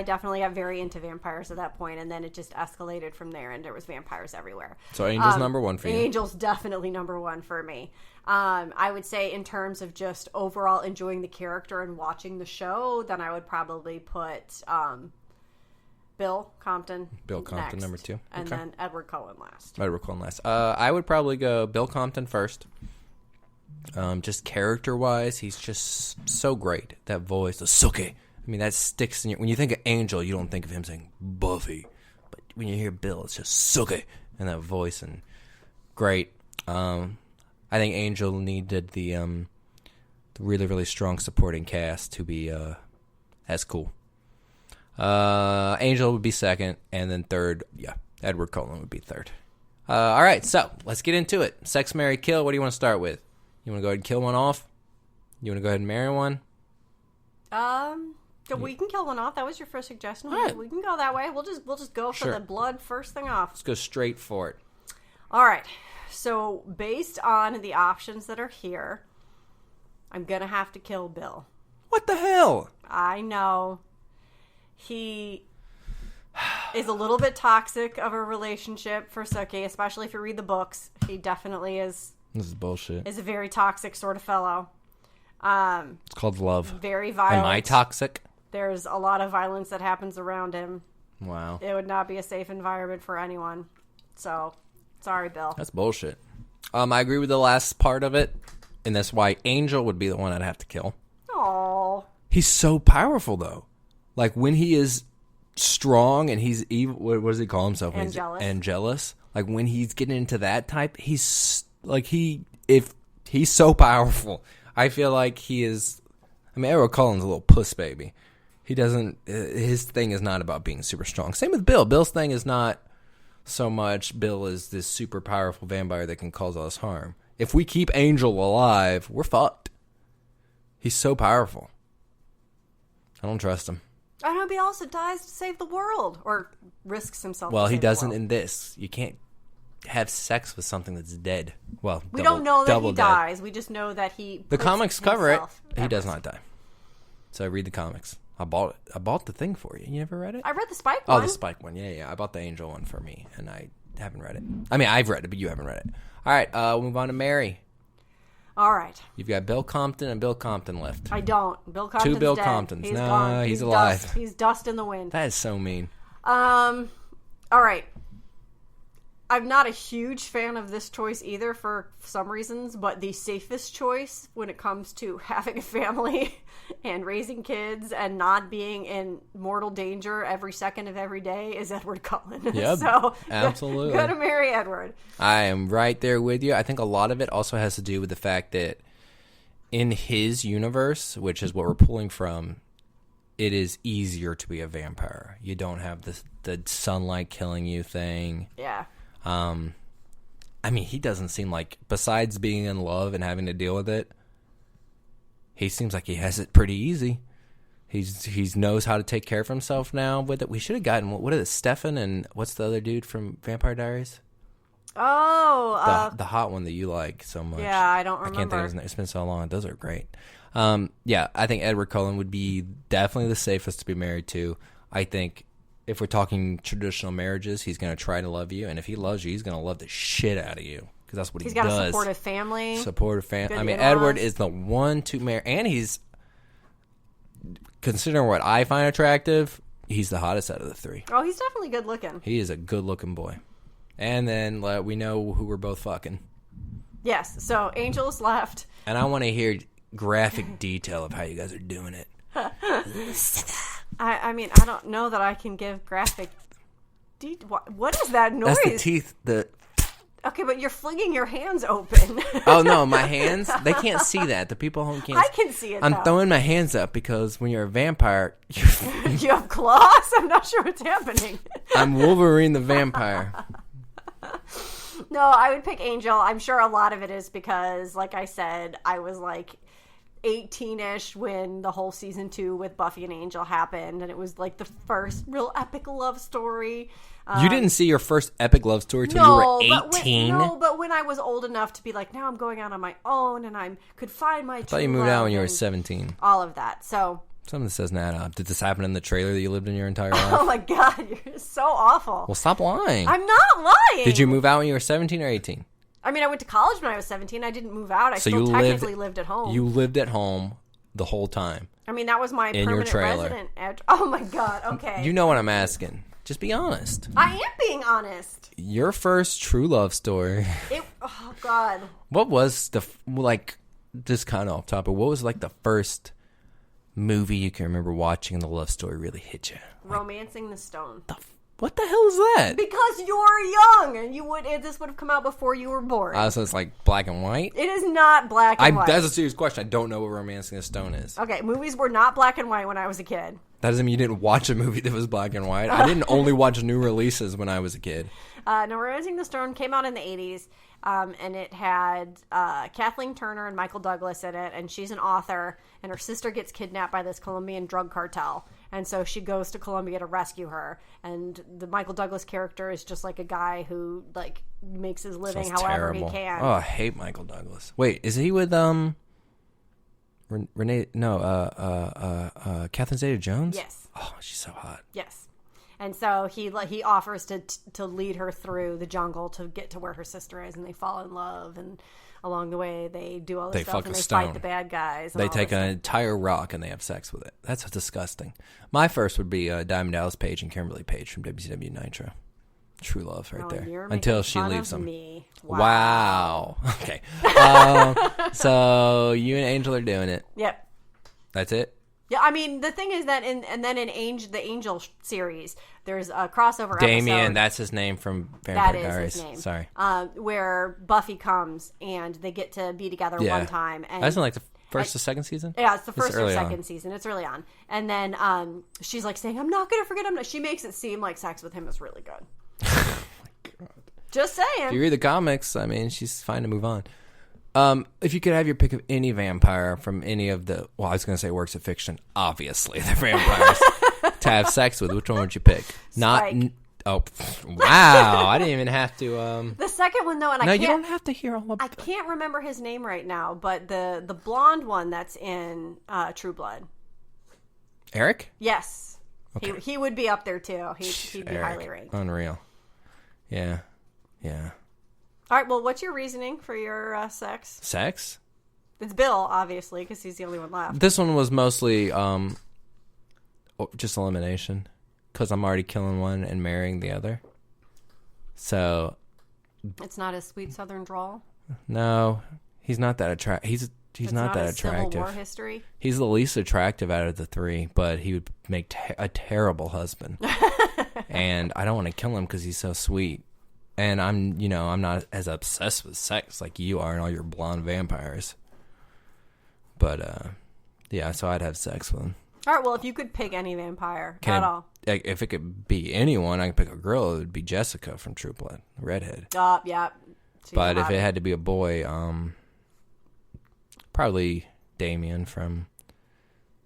definitely got very into vampires at that point, and then it just escalated from there, and there was vampires everywhere. So Angel's number 1 for you. Angel's definitely number 1 for me. I would say in terms of just overall enjoying the character and watching the show, then I would probably put Bill Compton next, number 2. And then Edward Cullen last. I would probably go Bill Compton first. Just character-wise, he's just so great. That voice, the suke. I mean, that sticks in your... When you think of Angel, you don't think of him saying Buffy. But when you hear Bill, it's just suke. And that voice, and great. I think Angel needed the really, really strong supporting cast to be as cool. Angel would be second, and then third, Edward Cullen would be third. All right, so let's get into it. Sex, marry, kill. What do you want to start with? You want to go ahead and kill one off? You want to go ahead and marry one? We can kill one off. That was your first suggestion. Right. We can go that way. We'll just go for the blood first thing off. Let's go straight for it. All right. So based on the options that are here, I'm gonna have to kill Bill. What the hell? I know. He is a little bit toxic of a relationship for Suki, especially if you read the books. He definitely is. This is bullshit. Is a very toxic sort of fellow. It's called love. Very violent. Am I toxic? There's a lot of violence that happens around him. Wow. It would not be a safe environment for anyone. So, sorry, Bill. That's bullshit. I agree with the last part of it, and that's why Angel would be the one I'd have to kill. He's so powerful, though. Like, when he is strong and he's evil, what does he call himself? Angelus. Like, when he's getting into that type, he's like, if he's so powerful. I feel like he is. I mean, Edward Cullen's a little puss baby. He doesn't. His thing is not about being super strong. Same with Bill. Bill's thing is not so much Bill is this super powerful vampire that can cause us harm. If we keep Angel alive, we're fucked. He's so powerful. I don't trust him. I hope he also dies to save the world or risks himself. Well, he doesn't in this. You can't have sex with something that's dead. Well, we don't know that he dies. We just know that he. The comics cover it. He does not die. So I read the comics. I bought it. I bought the thing for you. You never read it? I read the Spike one. Oh, the Spike one. Yeah. I bought the Angel one for me, and I haven't read it. I mean, I've read it, but you haven't read it. All right, we'll move on to Mary. All right. You've got Bill Compton and Bill Compton left. I don't. Bill Compton's Two Bill dead. Comptons. He's No, gone. he's alive. Dust. He's dust in the wind. That is so mean. All right. I'm not a huge fan of this choice either for some reasons, but the safest choice when it comes to having a family and raising kids and not being in mortal danger every second of every day is Edward Cullen. Yep, so absolutely. Go to marry Edward. I am right there with you. I think a lot of it also has to do with the fact that in his universe, which is what we're pulling from, it is easier to be a vampire. You don't have the sunlight killing you thing. Yeah. I mean, he doesn't seem like, besides being in love and having to deal with it, he seems like he has it pretty easy. He's knows how to take care of himself now with it. We should have gotten, what is it, Stefan and what's the other dude from Vampire Diaries? Oh, the hot one that you like so much. Yeah, I don't remember. I can't think of his name. It's been so long. Those are great. Yeah, I think Edward Cullen would be definitely the safest to be married to. I think if we're talking traditional marriages, he's going to try to love you, and if he loves you, he's going to love the shit out of you because that's what he does. He's got a supportive family. I mean, Edward is the one to marry, and he's, considering what I find attractive, he's the hottest out of the three. Oh, he's definitely good looking. He is a good looking boy. And then we know who we're both fucking. Yes, so Angel's left. And I want to hear graphic detail of how you guys are doing it. I mean, I don't know that I can give graphic detail. What is that noise? That's the teeth. Okay, but you're flinging your hands open. Oh, no, my hands? They can't see that. The people at home can't. I can see it, I'm though. throwing my hands up because when you're a vampire... You have claws? I'm not sure what's happening. I'm Wolverine the vampire. No, I would pick Angel. I'm sure a lot of it is because, like I said, I was like 18-ish when the whole season 2 with Buffy and Angel happened, and it was like the first real epic love story. You didn't see your first epic love story till you were 18? But when I was old enough to be like, now I'm going out on my own, and I could find my true love. I thought you moved out when you were 17. All of that, so... Something says not up. Did this happen in the trailer that you lived in your entire life? Oh my god, you're so awful. Well, stop lying. I'm not lying. Did you move out when you were 17 or 18? I mean, I went to college when I was 17. I didn't move out. I still technically lived at home. You lived at home the whole time. I mean, that was my in permanent your trailer. resident address. Oh my god, okay. You know what I'm asking. Just be honest. I am being honest. Your first true love story. Oh god. What was just kind of off topic, what was like the first movie you can remember watching and the love story really hit you? Romancing the Stone. What the hell is that? Because you're young, and this would have come out before you were born. So it's like black and white? It is not black and white. That's a serious question. I don't know what Romancing the Stone is. Okay, movies were not black and white when I was a kid. That doesn't mean you didn't watch a movie that was black and white. I didn't only watch new releases when I was a kid. No, Romancing the Stone came out in the 80s, and it had Kathleen Turner and Michael Douglas in it, and she's an author, and her sister gets kidnapped by this Colombian drug cartel, and so she goes to Colombia to rescue her, and the Michael Douglas character is just like a guy who like makes his living however he can. Oh, I hate Michael Douglas. Wait, is he with Renee? No, Catherine Zeta-Jones? Yes. Oh, she's so hot. Yes. And so he offers to lead her through the jungle to get to where her sister is, and they fall in love, and along the way they do all this stuff, and they fight the bad guys. They take an entire rock and they have sex with it. That's disgusting. My first would be Diamond Dallas Page and Kimberly Page from WCW Nitro. True love right there. Until she leaves them. Me. Wow. Okay. So you and Angel are doing it. Yep. That's it? Yeah, I mean, the thing is that the Angel series, there's a crossover Damien, episode. that's his name from Vampire Diaries. That is his name. Sorry. Where Buffy comes and they get to be together one time. And that's in like the first or second season? Yeah, it's the first or second season. It's early on. And then she's like saying, I'm not going to forget him. She makes it seem like sex with him is really good. Oh my God. Just saying. If you read the comics, I mean, she's fine to move on. If you could have your pick of any vampire from any of the, well, I was going to say works of fiction, obviously, the vampires to have sex with, which one would you pick? Spike. Wow. I didn't even have to. The second one, though, and you don't have to hear all of I can't remember his name right now, but the blonde one that's in True Blood. Eric? Yes. Okay. He would be up there, too. He'd be Eric. highly ranked. Unreal. Yeah. Yeah. All right, well, what's your reasoning for your sex? Sex? It's Bill, obviously, because he's the only one left. This one was mostly just elimination, because I'm already killing one and marrying the other. So... It's not a sweet southern drawl? No, he's not that attractive. He's not that attractive. Civil War history? He's the least attractive out of the three, but he would make a terrible husband. And I don't want to kill him because he's so sweet. And I'm not as obsessed with sex like you are and all your blonde vampires. But, yeah, so I'd have sex with him. All right, well, if you could pick any vampire at all. If it could be anyone, I could pick a girl, it would be Jessica from True Blood, redhead. Yeah. But if it had to be a boy, probably Damien from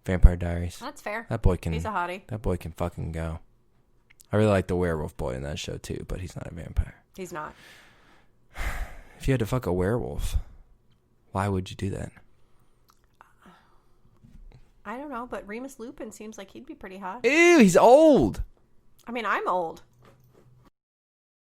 Vampire Diaries. That's fair. That boy can. He's a hottie. That boy can fucking go. I really like the werewolf boy in that show too, but he's not a vampire. He's not. If you had to fuck a werewolf, why would you do that? I don't know, but Remus Lupin seems like he'd be pretty hot. Ew, he's old. I mean, I'm old.